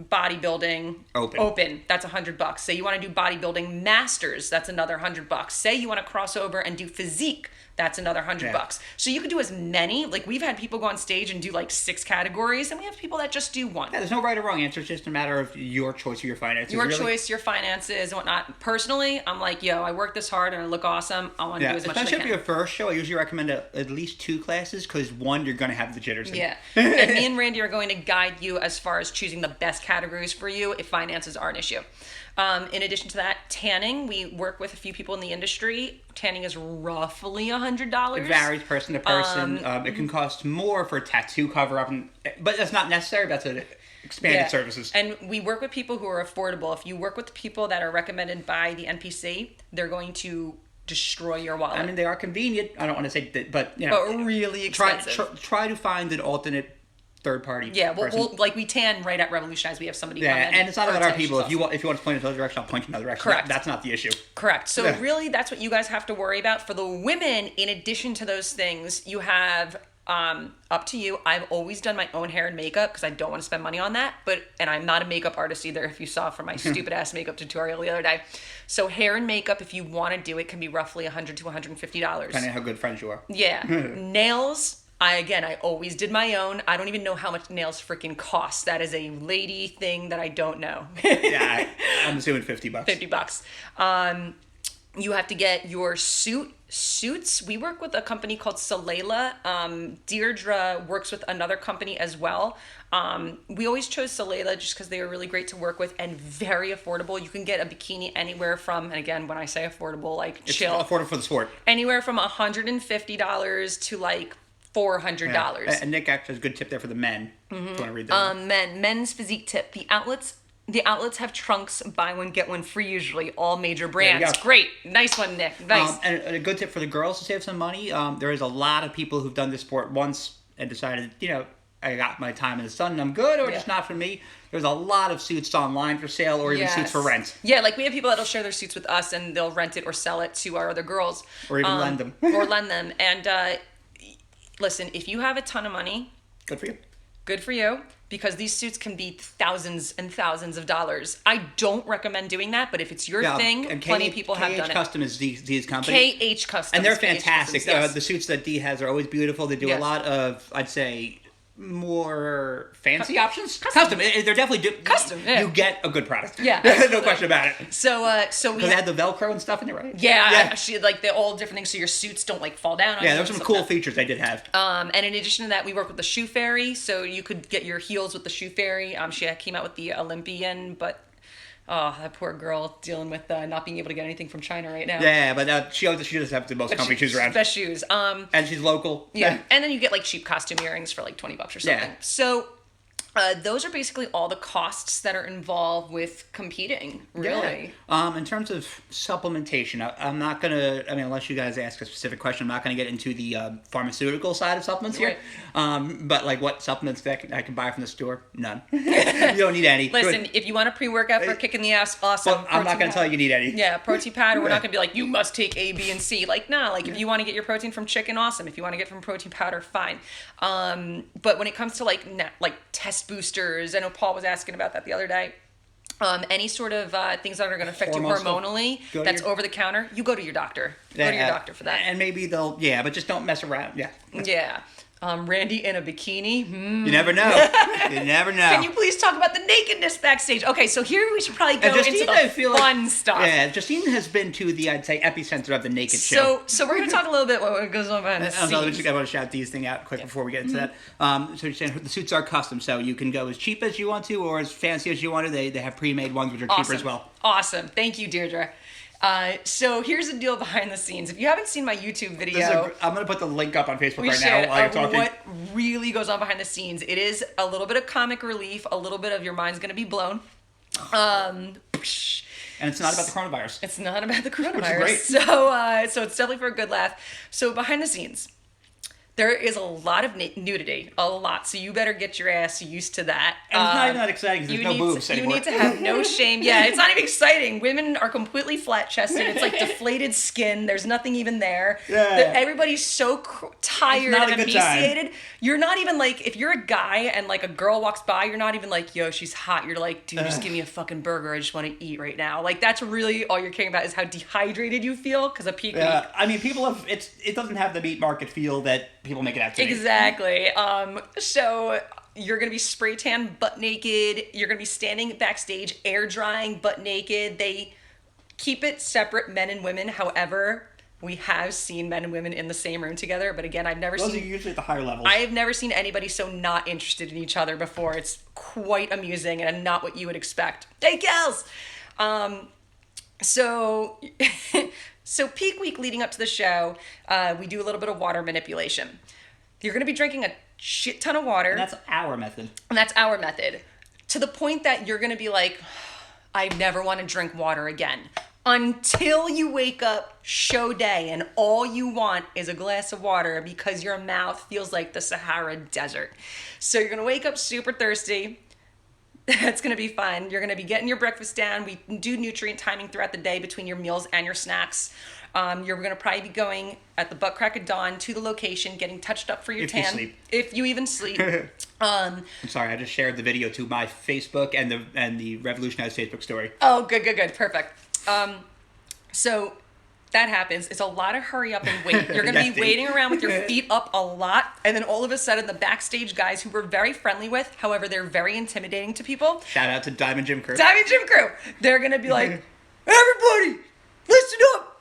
bodybuilding open, that's $100. Say you want to do bodybuilding masters, that's another $100. Say you want to cross over and do physique, that's another $100. So you could do as many. Like, we've had people go on stage and do like 6 categories, and we have people that just do one. Yeah, there's no right or wrong answer. It's just a matter of your choice or your finances. Your choice, your finances, and whatnot. Personally, I'm like, yo, I work this hard and I look awesome. I want to do as much as I can. Especially for your first show, I usually recommend at least 2 classes, because one, you're going to have the jitters. Yeah. And me and Randy are going to guide you as far as choosing the best categories for you if finances are an issue. In addition to that, tanning, we work with a few people in the industry. Tanning is roughly $100. It varies person to person. It can cost more for a tattoo cover-up, but that's not necessary. That's an expanded services. And we work with people who are affordable. If you work with people that are recommended by the NPC, they're going to destroy your wallet. I mean, they are convenient. I don't want to say that, but you know, but really expensive. Try to find an alternate third party. Yeah, we'll like we tan right at RevolutioniZe. We have somebody come in. And it's not about our people. If you want to point in another direction, I'll point in another direction. Correct. That's not the issue. Correct. So really, that's what you guys have to worry about. For the women, in addition to those things, you have up to you. I've always done my own hair and makeup because I don't want to spend money on that. And I'm not a makeup artist either, if you saw from my stupid ass makeup tutorial the other day. So hair and makeup, if you want to do it, can be roughly $100 to $150. Depending on how good friends you are. Yeah. Nails. I always did my own. I don't even know how much nails freaking cost. That is a lady thing that I don't know. Yeah, I'm assuming $50. $50. You have to get your suits. We work with a company called Salela. Deirdre works with another company as well. We always chose Salela just because they were really great to work with and very affordable. You can get a bikini anywhere from, and again, when I say affordable, like it's chill. Affordable for the sport. Anywhere from $150 to like $400. Yeah. And Nick actually has a good tip there for the men. If you want to read that. Men's physique tip. The outlets have trunks, buy one, get one free usually, all major brands. Great. Nice one, Nick. Nice. And a good tip for the girls to save some money. There is a lot of people who've done this sport once and decided, I got my time in the sun and I'm good, or just not for me. There's a lot of suits online for sale or even suits for rent. Yeah, like we have people that'll share their suits with us and they'll rent it or sell it to our other girls. Or even lend them. And listen, if you have a ton of money, good for you. Good for you, because these suits can be thousands and thousands of dollars. I don't recommend doing that, but if it's your thing, and plenty of people have done it. KH Custom is Dee's company. KH Custom. And they're fantastic. The suits that Dee has are always beautiful. They do a lot of, I'd say, more fancy options. Custom. They're definitely custom. Yeah. You get a good product. Yeah, no question about it. So we they had the Velcro and stuff in there, right? Yeah, actually, like they're all different things, so your suits don't like fall down on you. Yeah, there's some cool features they did have. And in addition to that, we work with the Shoe Fairy, so you could get your heels with the Shoe Fairy. She came out with the Olympian, but oh, that poor girl dealing with not being able to get anything from China right now. Yeah, but she does have the most comfy shoes around. Best shoes. And she's local. Yeah. And then you get like cheap costume earrings for like $20 or something. Yeah. So those are basically all the costs that are involved with competing, really. Yeah. In terms of supplementation, I'm not going to, unless you guys ask a specific question, I'm not going to get into the pharmaceutical side of supplements here. But like what supplements that I can buy from the store? None. You don't need any. Listen, if you want a pre-workout for kicking the ass, awesome. Well, I'm not going to tell you need any. Yeah, protein powder. We're not going to be like, you must take A, B, and C. Like, nah, like if you want to get your protein from chicken, awesome. If you want to get from protein powder, fine. But when it comes to like test boosters, I know Paul was asking about that the other day. Any sort of things that are going to affect you hormonally, that's over the counter, you go to your doctor. Go to your doctor for that. And maybe they'll, but just don't mess around. Yeah. Yeah. Randy in a bikini. You never know. You never know. Can you please talk about the nakedness backstage? Okay, so here we should probably go into the fun stuff. Yeah, Justine has been to the, I'd say, epicenter of the naked show. So we're going to talk a little bit what goes on behind the scenes. I want to shout these thing out quick before we get into that. So you're saying the suits are custom, so you can go as cheap as you want to or as fancy as you want to. They have pre-made ones which are cheaper as well. Awesome. Thank you, Deirdre. So here's the deal behind the scenes. If you haven't seen my YouTube video, I'm going to put the link up on Facebook right now while you're talking. What really goes on behind the scenes. It is a little bit of comic relief, a little bit of your mind's going to be blown. And it's not about the coronavirus. It's not about the coronavirus. Which is great. So it's definitely for a good laugh. So behind the scenes, There is a lot of nudity, a lot. So you better get your ass used to that. And it's not even that exciting because there's no boobs anymore. You need to have no shame. Yeah, it's not even exciting. Women are completely flat-chested. It's like deflated skin. There's nothing even there. Yeah. Everybody's so tired and emaciated. You're not even like, if you're a guy and like a girl walks by, you're not even like, yo, she's hot. You're like, dude, just give me a fucking burger. I just want to eat right now. Like, that's really all you're caring about is how dehydrated you feel because of peak week. I mean, people have, it doesn't have the meat market feel that people make it out to be. Exactly. So you're going to be spray tan butt naked. You're going to be standing backstage air drying butt naked. They keep it separate, men and women. However, we have seen men and women in the same room together. But again, Those are usually at the higher levels. I have never seen anybody so not interested in each other before. It's quite amusing and not what you would expect. Hey, gals! So peak week leading up to the show, we do a little bit of water manipulation. You're going to be drinking a shit ton of water. And that's our method. To the point that you're going to be like, I never want to drink water again. Until you wake up show day and all you want is a glass of water because your mouth feels like the Sahara Desert. So you're going to wake up super thirsty. That's going to be fun. You're going to be getting your breakfast down. We do nutrient timing throughout the day between your meals and your snacks. You're going to probably be going at the butt crack of dawn to the location, getting touched up for your tan. If you sleep. If you even sleep. I'm sorry, I just shared the video to my Facebook and the RevolutioniZe Facebook story. Oh, good. Perfect. So that happens. It's a lot of hurry up and wait. You're going to be waiting around with your feet up a lot. And then all of a sudden, the backstage guys who we're very friendly with, however, they're very intimidating to people. Shout out to Diamond Gym Crew. They're going to be like, everybody, listen up.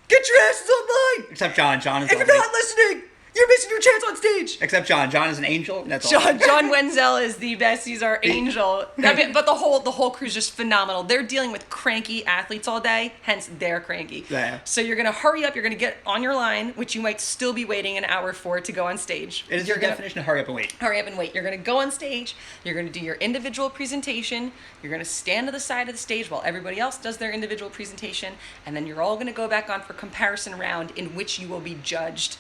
Get your asses online! Except John. John is If you're not listening, you're missing your chance on stage! Except John. John is an angel, and that's all. John Wenzel is the best. He's our angel. But the whole crew's just phenomenal. They're dealing with cranky athletes all day, hence they're cranky. Yeah. So you're gonna hurry up, you're gonna get on your line, which you might still be waiting an hour for to go on stage. It is your definition of hurry up and wait. Hurry up and wait. You're gonna go on stage, you're gonna do your individual presentation, you're gonna stand to the side of the stage while everybody else does their individual presentation, and then you're all gonna go back on for comparison round in which you will be judged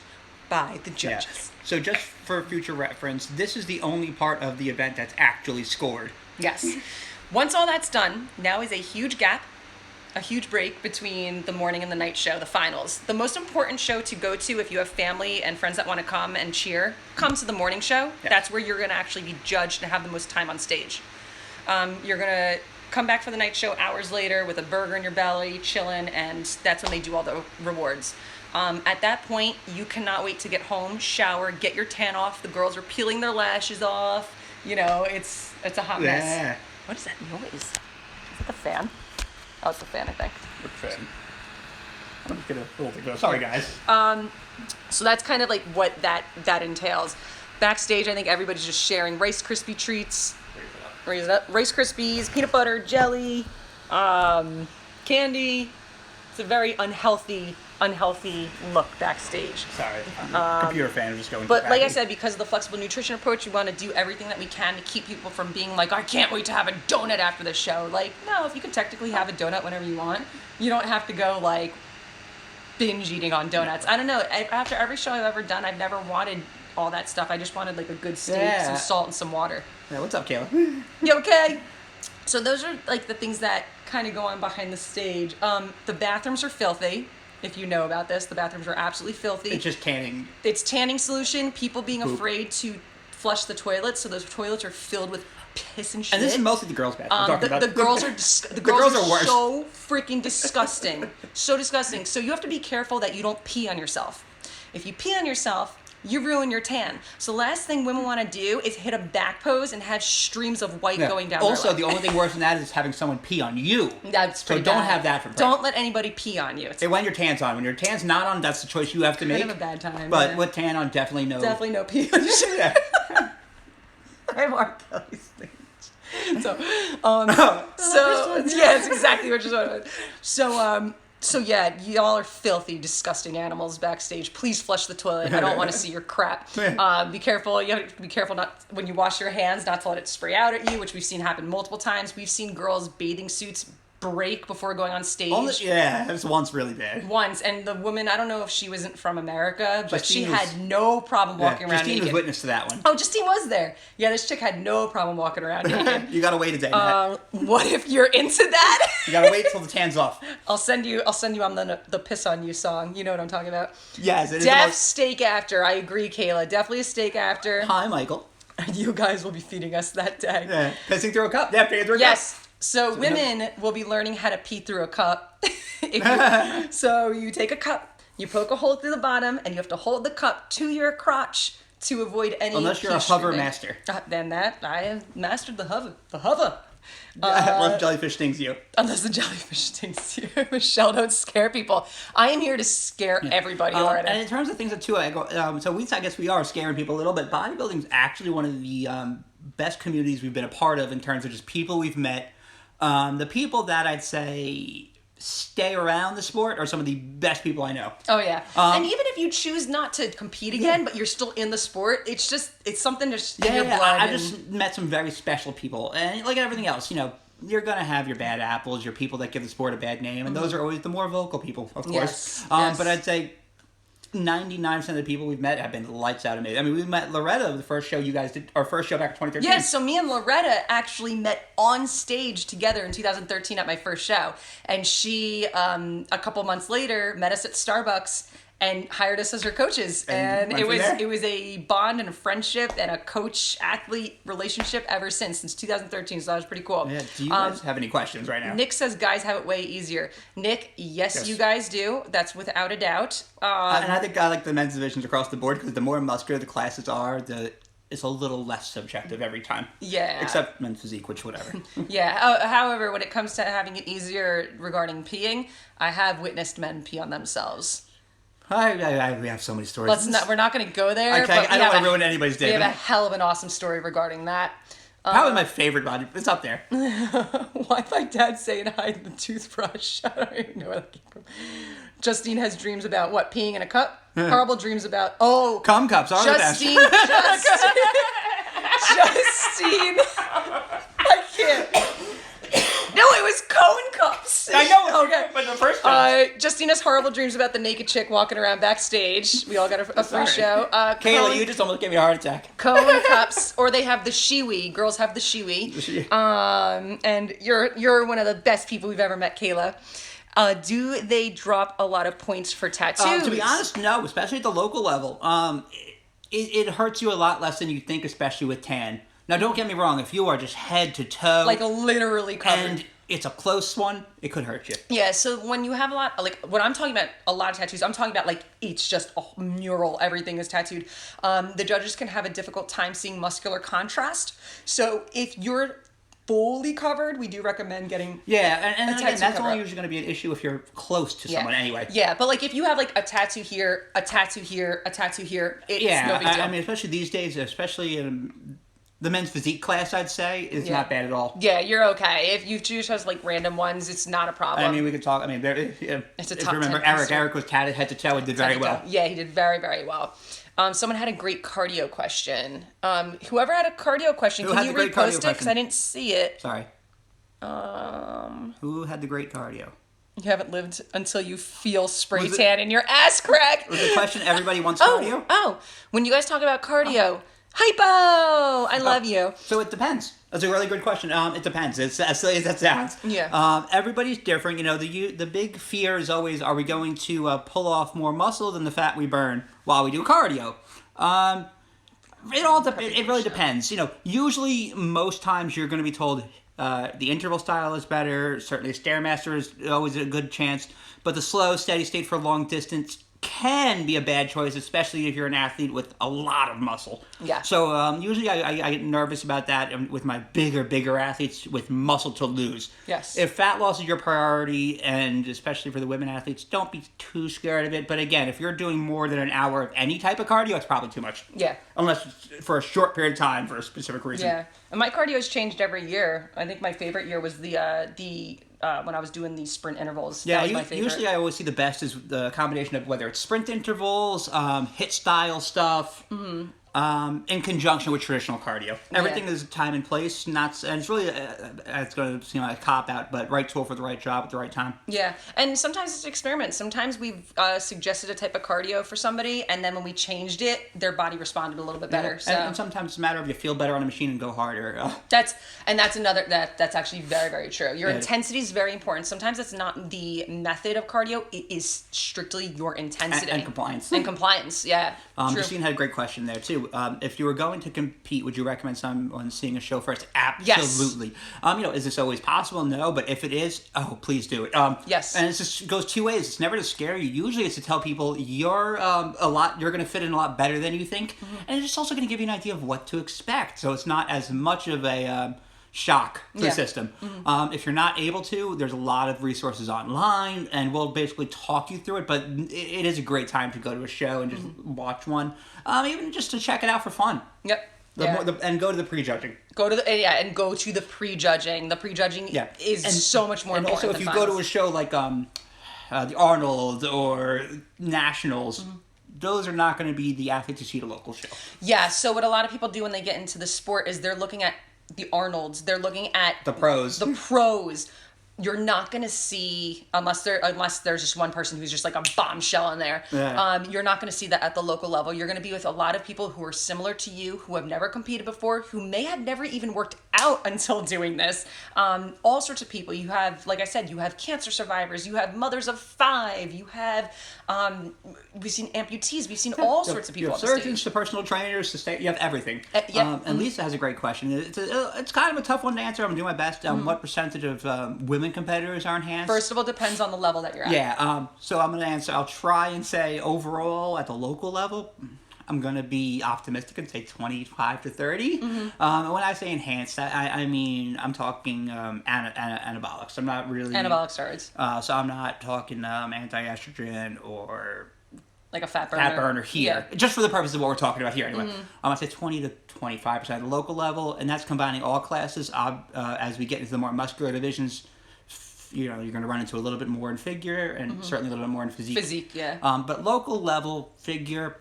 by the judges. Yeah. So just for future reference, this is the only part of the event that's actually scored. Yes. Once all that's done, now is a huge gap, a huge break between the morning and the night show, the finals. The most important show to go to if you have family and friends that want to come and cheer, come to the morning show. Yeah. That's where you're going to actually be judged and have the most time on stage. You're going to come back for the night show hours later with a burger in your belly, chilling, and that's when they do all the rewards. At that point, you cannot wait to get home, shower, get your tan off. The girls are peeling their lashes off. You know, it's a hot mess. What is that noise? Is it the fan? Oh, it's the fan, I think. What fan? I'm just gonna sorry, guys. So that's kind of like what that entails. Backstage, I think everybody's just sharing Rice Krispie treats. Raise it up. Rice Krispies, peanut butter, jelly, candy. It's a very unhealthy look backstage. Sorry, computer fan is just going. But like I said, because of the flexible nutrition approach, we want to do everything that we can to keep people from being like, I can't wait to have a donut after the show. Like, no, if you can technically have a donut whenever you want, you don't have to go like binge eating on donuts. I don't know. After every show I've ever done, I've never wanted all that stuff. I just wanted like a good steak, some salt, and some water. Yeah, what's up, Kayla? You okay? So those are like the things that kind of go on behind the stage. The bathrooms are filthy. If you know about this, the bathrooms are absolutely filthy. It's just tanning. It's tanning solution. People being afraid to flush the toilets, so those toilets are filled with piss and shit. And this is mostly the girls' bathroom. The girls are worse. So freaking disgusting. So disgusting. So you have to be careful that you don't pee on yourself. If you pee on yourself, you ruin your tan. So last thing women want to do is hit a back pose and have streams of white going down Also, their leg. the only thing worse than that is having someone pee on you. That's pretty So don't bad. have that for Don't let anybody pee on you. It's when your tan's on. When your tan's not on, that's the choice you have to make. kind of a bad time. But yeah. with tan on, definitely no. Definitely no pee on your Yeah. I'm R. Kelly's thing. So, yeah, it's exactly what you're talking about. So yeah, y'all are filthy, disgusting animals backstage. Please flush the toilet. I don't want to see your crap. Be careful. You have to be careful not when you wash your hands, not to let it spray out at you, which we've seen happen multiple times. We've seen girls' bathing suits break before going on stage. Yeah, it was once really bad. Once, and the woman, I don't know if she wasn't from America, but Justine she had no problem walking around Justine naked. was witness to that one. Oh, Justine was there. Yeah, this chick had no problem walking around naked. You gotta wait a day, Matt. What if you're into that? You gotta wait till the tan's off. I'll send you on the Piss on You song. You know what I'm talking about. Yes, it is. Def steak after. I agree, Kayla. Definitely a steak after. Hi, Michael. You guys will be feeding us that day. Yeah, pissing through a cup. Yeah, pissing through a cup. Yes. So women will be learning how to pee through a cup. So you take a cup, you poke a hole through the bottom, and you have to hold the cup to your crotch to avoid any. Unless you're a pee hover streaming. master. Then that I have mastered the hover. The hover. Unless jellyfish stings you. Unless the jellyfish stings you. Michelle, don't scare people. I am here to scare everybody already. And in terms of things that too, I go. I guess we are scaring people a little bit. Bodybuilding is actually one of the best communities we've been a part of in terms of just people we've met. The people that I'd say stay around the sport are some of the best people I know. Oh yeah, and even if you choose not to compete again, but you're still in the sport, it's something just in your blood. I've just met some very special people, and like everything else, you're gonna have your bad apples, your people that give the sport a bad name, and those are always the more vocal people, of course. Yes. But I'd say 99% of the people we've met have been lights out amazing. I mean, we met Loretta the first show you guys did, our first show back in 2013. Yes, so me and Loretta actually met on stage together in 2013 at my first show. And she, a couple months later, met us at Starbucks and hired us as her coaches. And it was a bond and a friendship and a coach-athlete relationship ever since 2013. So that was pretty cool. Yeah, do you guys have any questions right now? Nick says guys have it way easier. Nick, yes. You guys do. That's without a doubt. And I think I like the men's divisions across the board because the more muscular the classes are, it's a little less subjective every time. Yeah. Except men's physique, which whatever. Yeah. However, when it comes to having it easier regarding peeing, I have witnessed men pee on themselves. We have so many stories. We're not going to go there. Okay, I don't want to ruin anybody's day. We have a hell of an awesome story regarding that. Probably my favorite body. It's up there. Why my dad saying hide the toothbrush? I don't even know where that came from. Justine has dreams about what? Peeing in a cup? Horrible dreams about cum cups are Justine, the best. Justine. I can't. No, it was cone cups. I know, okay, but the first time. Justine has horrible dreams about the naked chick walking around backstage. We all got a free show. Kayla, you just almost gave me a heart attack. Cone cups, or they have the shiwi. Girls have the shiwi. And you're one of the best people we've ever met, Kayla. Do they drop a lot of points for tattoos? To be honest, no, especially at the local level. It hurts you a lot less than you think, especially with tan. Now, don't get me wrong. If you are just head to toe, like literally covered, and it's a close one, it could hurt you. Yeah. So when you have a lot, like when I'm talking about a lot of tattoos, I'm talking about like it's just a mural. Everything is tattooed. The judges can have a difficult time seeing muscular contrast. So if you're fully covered, we do recommend getting and again, that's only up. usually going to be an issue if you're close to someone anyway. Yeah, but like if you have like a tattoo here, a tattoo here, a tattoo here, it's no big deal. I mean, especially these days, especially in the men's physique class, I'd say, is not bad at all. Yeah, you're okay. If you choose just like random ones, it's not a problem. I mean, we could talk. I mean, it's a top if you remember 10 Eric was tatted head to toe and did very well. Yeah, he did very, very well. Someone had a great cardio question. Whoever had a cardio question, can you repost it? Because I didn't see it. Sorry. Who had the great cardio? You haven't lived until you feel spray tan in your ass crack. Was the question everybody wants cardio? Oh, when you guys talk about cardio, hypo! I love you. So it depends. That's a really good question. It depends. It's as silly as that sounds. Yeah. Everybody's different. The big fear is always, are we going to pull off more muscle than the fat we burn while we do cardio? It really depends. Usually most times you're going to be told the interval style is better. Certainly Stairmaster is always a good chance. But the slow, steady state for long distance can be a bad choice, especially if you're an athlete with a lot of muscle. Yeah. So usually I get nervous about that with my bigger athletes with muscle to lose. Yes. If fat loss is your priority, and especially for the women athletes, don't be too scared of it. But again, if you're doing more than an hour of any type of cardio, it's probably too much. Yeah. Unless it's for a short period of time for a specific reason. Yeah. And my cardio has changed every year. I think my favorite year was the when I was doing these sprint intervals. Yeah, that was my favorite. Usually I always see the best is the combination of whether it's sprint intervals, hit style stuff. Mm-hmm. in conjunction with traditional cardio. Everything is time and place, and it's really, it's going to seem like a cop-out, but right tool for the right job at the right time. Yeah, and sometimes it's experiments. Sometimes we've suggested a type of cardio for somebody, and then when we changed it, their body responded a little bit better. So And sometimes it's a matter of you feel better on a machine and go harder. that's actually very, very true. Your intensity is very important. Sometimes it's not the method of cardio; it is strictly your intensity and compliance. And compliance, yeah. True. Justine had a great question there too. If you were going to compete, would you recommend someone seeing a show first? Absolutely. Yes. Is this always possible? No, but if it is, please do it. Yes. And it goes two ways. It's never to scare you. Usually, it's to tell people you're you're going to fit in a lot better than you think, and it's also going to give you an idea of what to expect. So it's not as much of a shock to the system. If you're not able to, there's a lot of resources online, and we'll basically talk you through it, but it is a great time to go to a show and just watch one, even just to check it out for fun. Yep. And go to the prejudging. Go to the prejudging. The prejudging is so much more and important. And also, if you go to a show like the Arnold or Nationals, those are not going to be the athletes you see at a local show. Yeah, so what a lot of people do when they get into the sport is they're looking at the Arnolds. They're looking at the pros. You're not going to see, unless there's just one person who's just like a bombshell in there, you're not going to see that at the local level. You're going to be with a lot of people who are similar to you, who have never competed before, who may have never even worked out until doing this. All sorts of people. You have, like I said, you have cancer survivors, you have mothers of 5, you have, we've seen amputees, we've seen all sorts of people. You have surgeons to personal trainers to you have everything. And Lisa has a great question. It's kind of a tough one to answer. I'm going to do my best. What percentage of women competitors are enhanced? First of all, depends on the level that you're at. Yeah, so I'm going to answer. I'll try and say overall at the local level, I'm going to be optimistic and say 25 to 30. When I say enhanced, I mean, I'm talking anabolics. I'm not really... Anabolic steroids. So I'm not talking anti-estrogen or... like a fat burner. Fat burner here. Yeah. Just for the purpose of what we're talking about here anyway. I'm going to say 20 to 25% at the local level, and that's combining all classes. As we get into the more muscular divisions, you're going to run into a little bit more in figure and certainly a little bit more in physique. Physique, yeah. But local level, figure,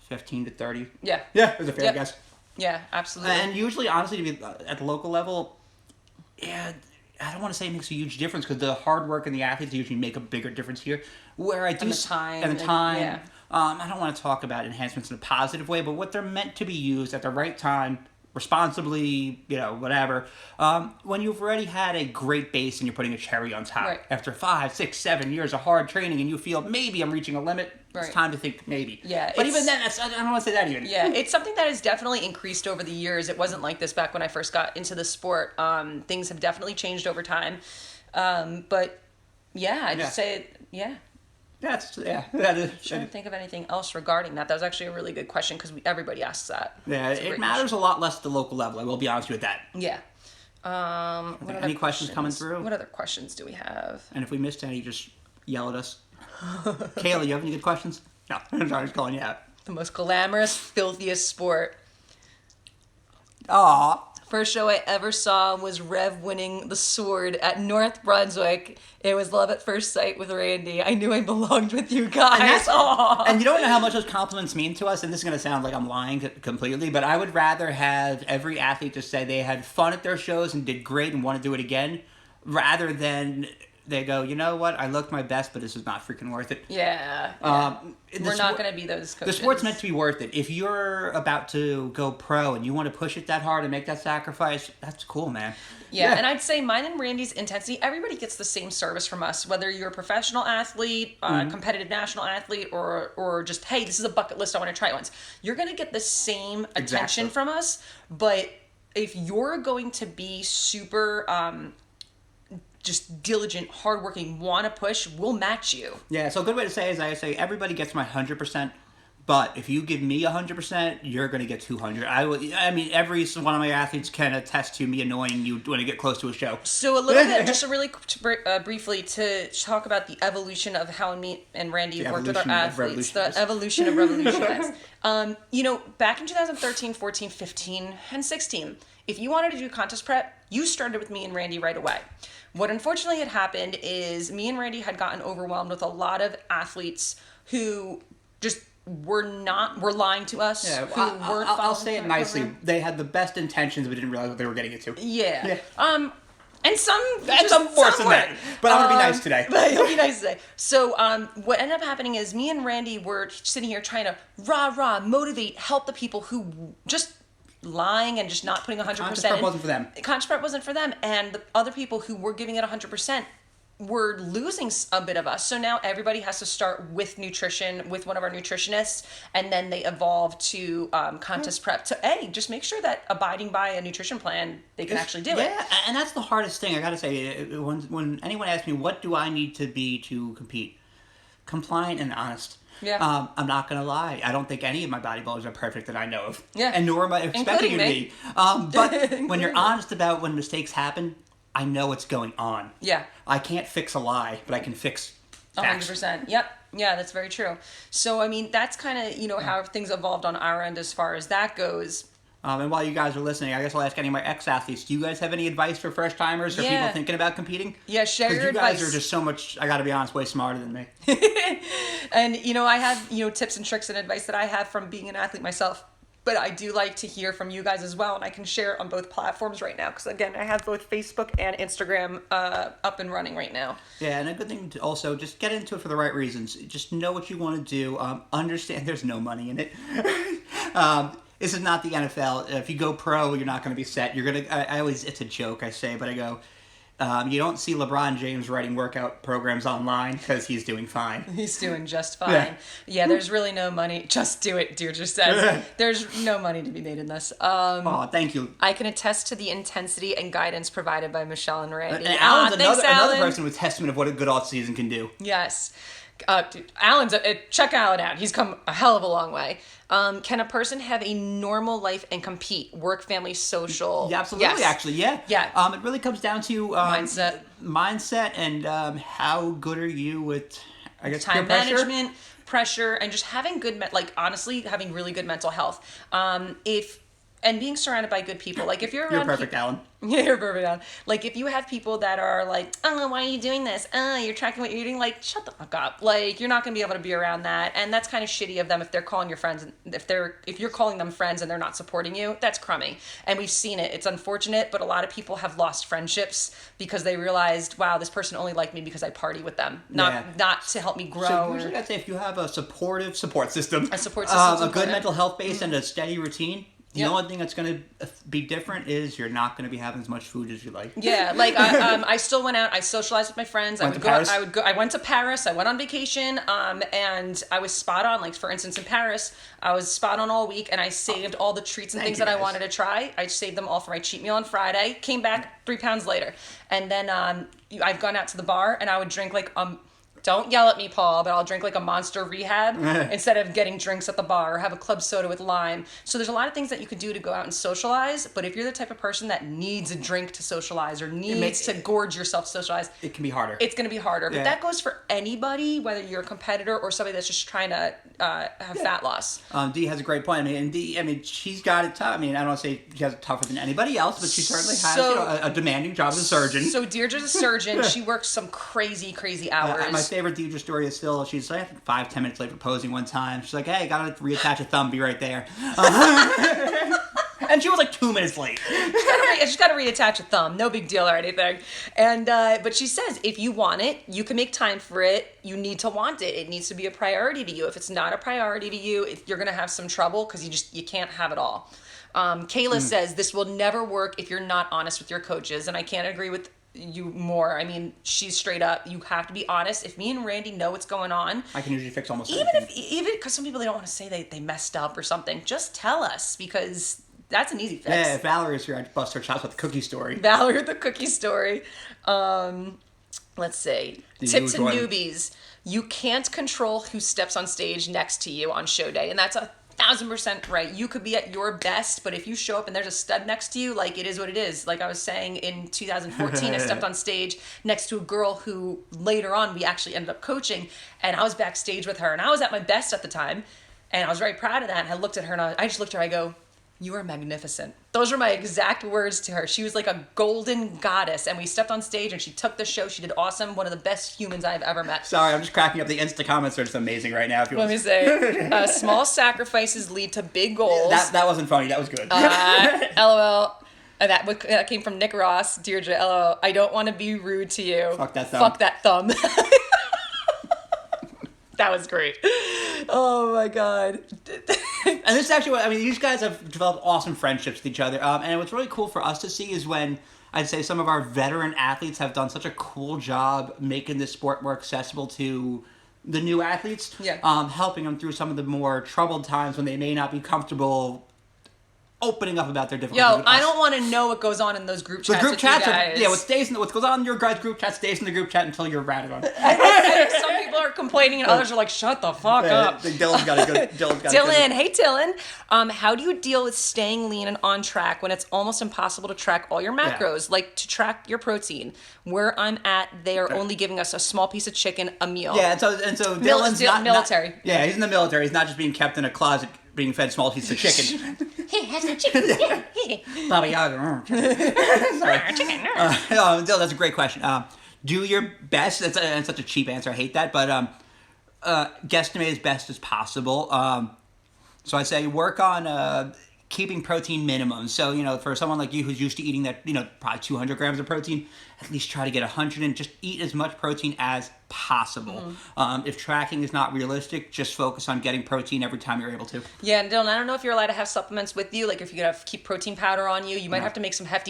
15 to 30. Yeah. Yeah, it was a fair guess. Yeah, absolutely. And usually, honestly, to be at the local level, I don't want to say it makes a huge difference because the hard work and the athletes usually make a bigger difference here. Where I do... And the time. And the time. Yeah. I don't want to talk about enhancements in a positive way, but what they're meant to be used at the right time, responsibly, whatever. When you've already had a great base and you're putting a cherry on top. Right. After 5, 6, 7 years of hard training and you feel maybe I'm reaching a limit, it's time to think maybe. Yeah. But even then, I don't want to say that even. Yeah, it's something that has definitely increased over the years. It wasn't like this back when I first got into the sport. Things have definitely changed over time. But yeah, I'd just say, yeah. That is. Trying to think of anything else regarding that. That was actually a really good question because everybody asks that. Yeah, it matters a lot less at the local level. I will be honest with that. Yeah. Any questions coming through? What other questions do we have? And if we missed any, just yell at us. Kayla, you have any good questions? No, I'm sorry, just calling you out. The most glamorous, filthiest sport. Aw. First show I ever saw was Rev winning the sword at North Brunswick. It was love at first sight with Randy. I knew I belonged with you guys. And you don't know how much those compliments mean to us, and this is going to sound like I'm lying completely, but I would rather have every athlete just say they had fun at their shows and did great and want to do it again, rather than they go, you know what, I looked my best, but this is not freaking worth it. Yeah. We're not going to be those coaches. The sport's meant to be worth it. If you're about to go pro and you want to push it that hard and make that sacrifice, that's cool, man. Yeah, and I'd say mine and Randy's intensity, everybody gets the same service from us, whether you're a professional athlete, competitive national athlete, or just, hey, this is a bucket list, I want to try it once. You're going to get the same attention from us, but if you're going to be super... just diligent, hardworking, want to push, we'll match you. Yeah, so a good way to say is I say everybody gets my 100%, but if you give me 100%, you're going to get 200. I mean, every one of my athletes can attest to me annoying you when I get close to a show. So a little bit, just really briefly, to talk about the evolution of how me and Randy worked with our athletes. The evolution of RevolutioniZe. Back in 2013, 14, 15, and 16, if you wanted to do contest prep, you started with me and Randy right away. What unfortunately had happened is me and Randy had gotten overwhelmed with a lot of athletes who just were lying to us, Yeah, who weren't I'll following say it our nicely. program. They had the best intentions, but didn't realize what they were getting into. Yeah. Yeah. And some That's some worse than that. But I'm gonna be nice today. But you'll be nice today. So what ended up happening is me and Randy were sitting here trying to motivate, help the people who just lying and just not putting 100%. Conscious prep wasn't for them. Conscious prep wasn't for them, and the other people who were giving it 100% were losing a bit of us. So now everybody has to start with nutrition, with one of our nutritionists, and then they evolve to contest prep to just make sure that abiding by a nutrition plan, they can actually do it. Yeah, and that's the hardest thing. I gotta say, when anyone asks me, what do I need to be to compete? Compliant and honest. Yeah. I'm not gonna lie. I don't think any of my bodybuilders are perfect that I know of. Yeah. And nor am I expecting you to me. be. But when you're honest about when mistakes happen, I know what's going on. Yeah. I can't fix a lie, but I can fix facts. 100%. Yep. Yeah, that's very true. So, I mean, that's kind of, how things evolved on our end as far as that goes. And while you guys are listening, I guess I'll ask any of my ex-athletes, do you guys have any advice for first-timers or people thinking about competing? Yeah, share your advice. Because you guys are just so much, I gotta be honest, way smarter than me. And, I have, tips and tricks and advice that I have from being an athlete myself. But I do like to hear from you guys as well, and I can share it on both platforms right now because, again, I have both Facebook and Instagram up and running right now. Yeah, and a good thing to also just get into it for the right reasons. Just know what you want to do. Understand there's no money in it. This is not the NFL. If you go pro, you're not going to be set. You're going to. I always, it's a joke I say, but I go. You don't see LeBron James writing workout programs online because he's doing fine. He's doing just fine. Yeah, there's really no money. Just do it, Deirdre says. There's no money to be made in this. Thank you. I can attest to the intensity and guidance provided by Michelle and Randy. And Alan's thanks, another Alan. person with testament of what a good off-season can do. Yes. Dude, check Alan out. He's come a hell of a long way. Can a person have a normal life and compete? Work, family, social? Yeah, absolutely, yes. actually, yeah. Yeah. It really comes down to mindset and how good are you with, I guess, time peer pressure? management, pressure, and just having good, honestly, having really good mental health. And being surrounded by good people. Like, if you're around You're perfect, Alan. Yeah, you're perfect, Alan. Like, if you have people that are like, oh, why are you doing this? You're tracking what you're eating. Like, shut the fuck up. Like, you're not going to be able to be around that. And that's kind of shitty of them if they're calling your friends. If you're calling them friends and they're not supporting you, that's crummy. And we've seen it. It's unfortunate, but a lot of people have lost friendships because they realized, wow, this person only liked me because I party with them. Not to help me grow. So usually I'd say if you have a supportive support system. A support system. A good mental health base and a steady routine. The only thing that's going to be different is you're not going to be having as much food as you like. Yeah, like I still went out. I socialized with my friends. I went to Paris. I went on vacation, and I was spot on. Like, for instance, in Paris, I was spot on all week, and I saved all the treats and things that I wanted to try. I saved them all for my cheat meal on Friday. Came back 3 pounds later, and then I've gone out to the bar, and I would drink like don't yell at me, Paul, but I'll drink like a Monster Rehab instead of getting drinks at the bar or have a club soda with lime. So there's a lot of things that you could do to go out and socialize, but if you're the type of person that needs a drink to socialize or needs to gorge yourself to socialize, it can be harder. It's going to be harder. But that goes for anybody, whether you're a competitor or somebody that's just trying to have fat loss. Dee has a great point. Dee, she's got it tough. I don't want to say she has it tougher than anybody else, but she certainly has a demanding job as a surgeon. So Deirdre's a surgeon. She works some crazy, crazy hours. My favorite Deirdre story is still, she's like 5-10 minutes late for posing one time. She's like, hey, gotta reattach a thumb, be right there. And she was like 2 minutes late. She's got to reattach a thumb. No big deal or anything. And but she says, if you want it, you can make time for it. You need to want it. It needs to be a priority to you. If it's not a priority to you, you're going to have some trouble because you can't have it all. Kayla says, this will never work if you're not honest with your coaches. And I can't agree with you more. She's straight up. You have to be honest. If me and Randy know what's going on, I can usually fix almost anything. Even Because some people, they don't want to say they messed up or something. Just tell us, because that's an easy fix. Yeah, if Valerie's here, I'd bust her chops with the cookie story. Valerie with the cookie story. Let's see. Tip to newbies. You can't control who steps on stage next to you on show day. And that's 1,000% right. You could be at your best, but if you show up and there's a stud next to you, like, it is what it is. Like I was saying, in 2014, I stepped on stage next to a girl who later on we actually ended up coaching, and I was backstage with her, and I was at my best at the time, and I was very proud of that. And I looked at her, and I just looked at her, I go, "You are magnificent." Those were my exact words to her. She was like a golden goddess, and we stepped on stage, and she took the show. She did awesome. One of the best humans I've ever met. Sorry, I'm just cracking up. The Insta comments are just amazing right now. If you Let me say, small sacrifices lead to big goals. That wasn't funny. That was good. LOL. That came from Nick Ross. Deirdre, LOL. I don't want to be rude to you. Fuck that thumb. Fuck that thumb. That was great. Oh my god. And this is actually what, I mean, these guys have developed awesome friendships with each other. And what's really cool for us to see is when I'd say some of our veteran athletes have done such a cool job making this sport more accessible to the new athletes. Yeah. Helping them through some of the more troubled times when they may not be comfortable opening up about their difficulties. Yo, I don't want to know what goes on in those group chats. The group with chats you are, guys. yeah, what goes on in your guys' group chat stays in the group chat until you're ratted on. Some people are complaining and others are like, shut the fuck up. Dylan's got a good. Dylan, hey Dylan. How do you deal with staying lean and on track when it's almost impossible to track all your macros, like to track your protein? Where I'm at, they are only giving us a small piece of chicken a meal. Yeah, and so Dylan's not military. Yeah, he's in the military. He's not just being kept in a closet being fed small pieces of chicken. Hey, have some chicken. Baba Yaga. Sorry. Dylan, that's a great question. Do your best. That's such a cheap answer. I hate that, but guesstimate as best as possible. So I'd say work on keeping protein minimum. So, for someone like you who's used to eating that, probably 200 grams of protein, at least try to get 100 and just eat as much protein as possible. If tracking is not realistic, just focus on getting protein every time you're able to. Yeah, and Dylan, I don't know if you're allowed to have supplements with you. Like if you have keep protein powder on you, you might have to make some hefty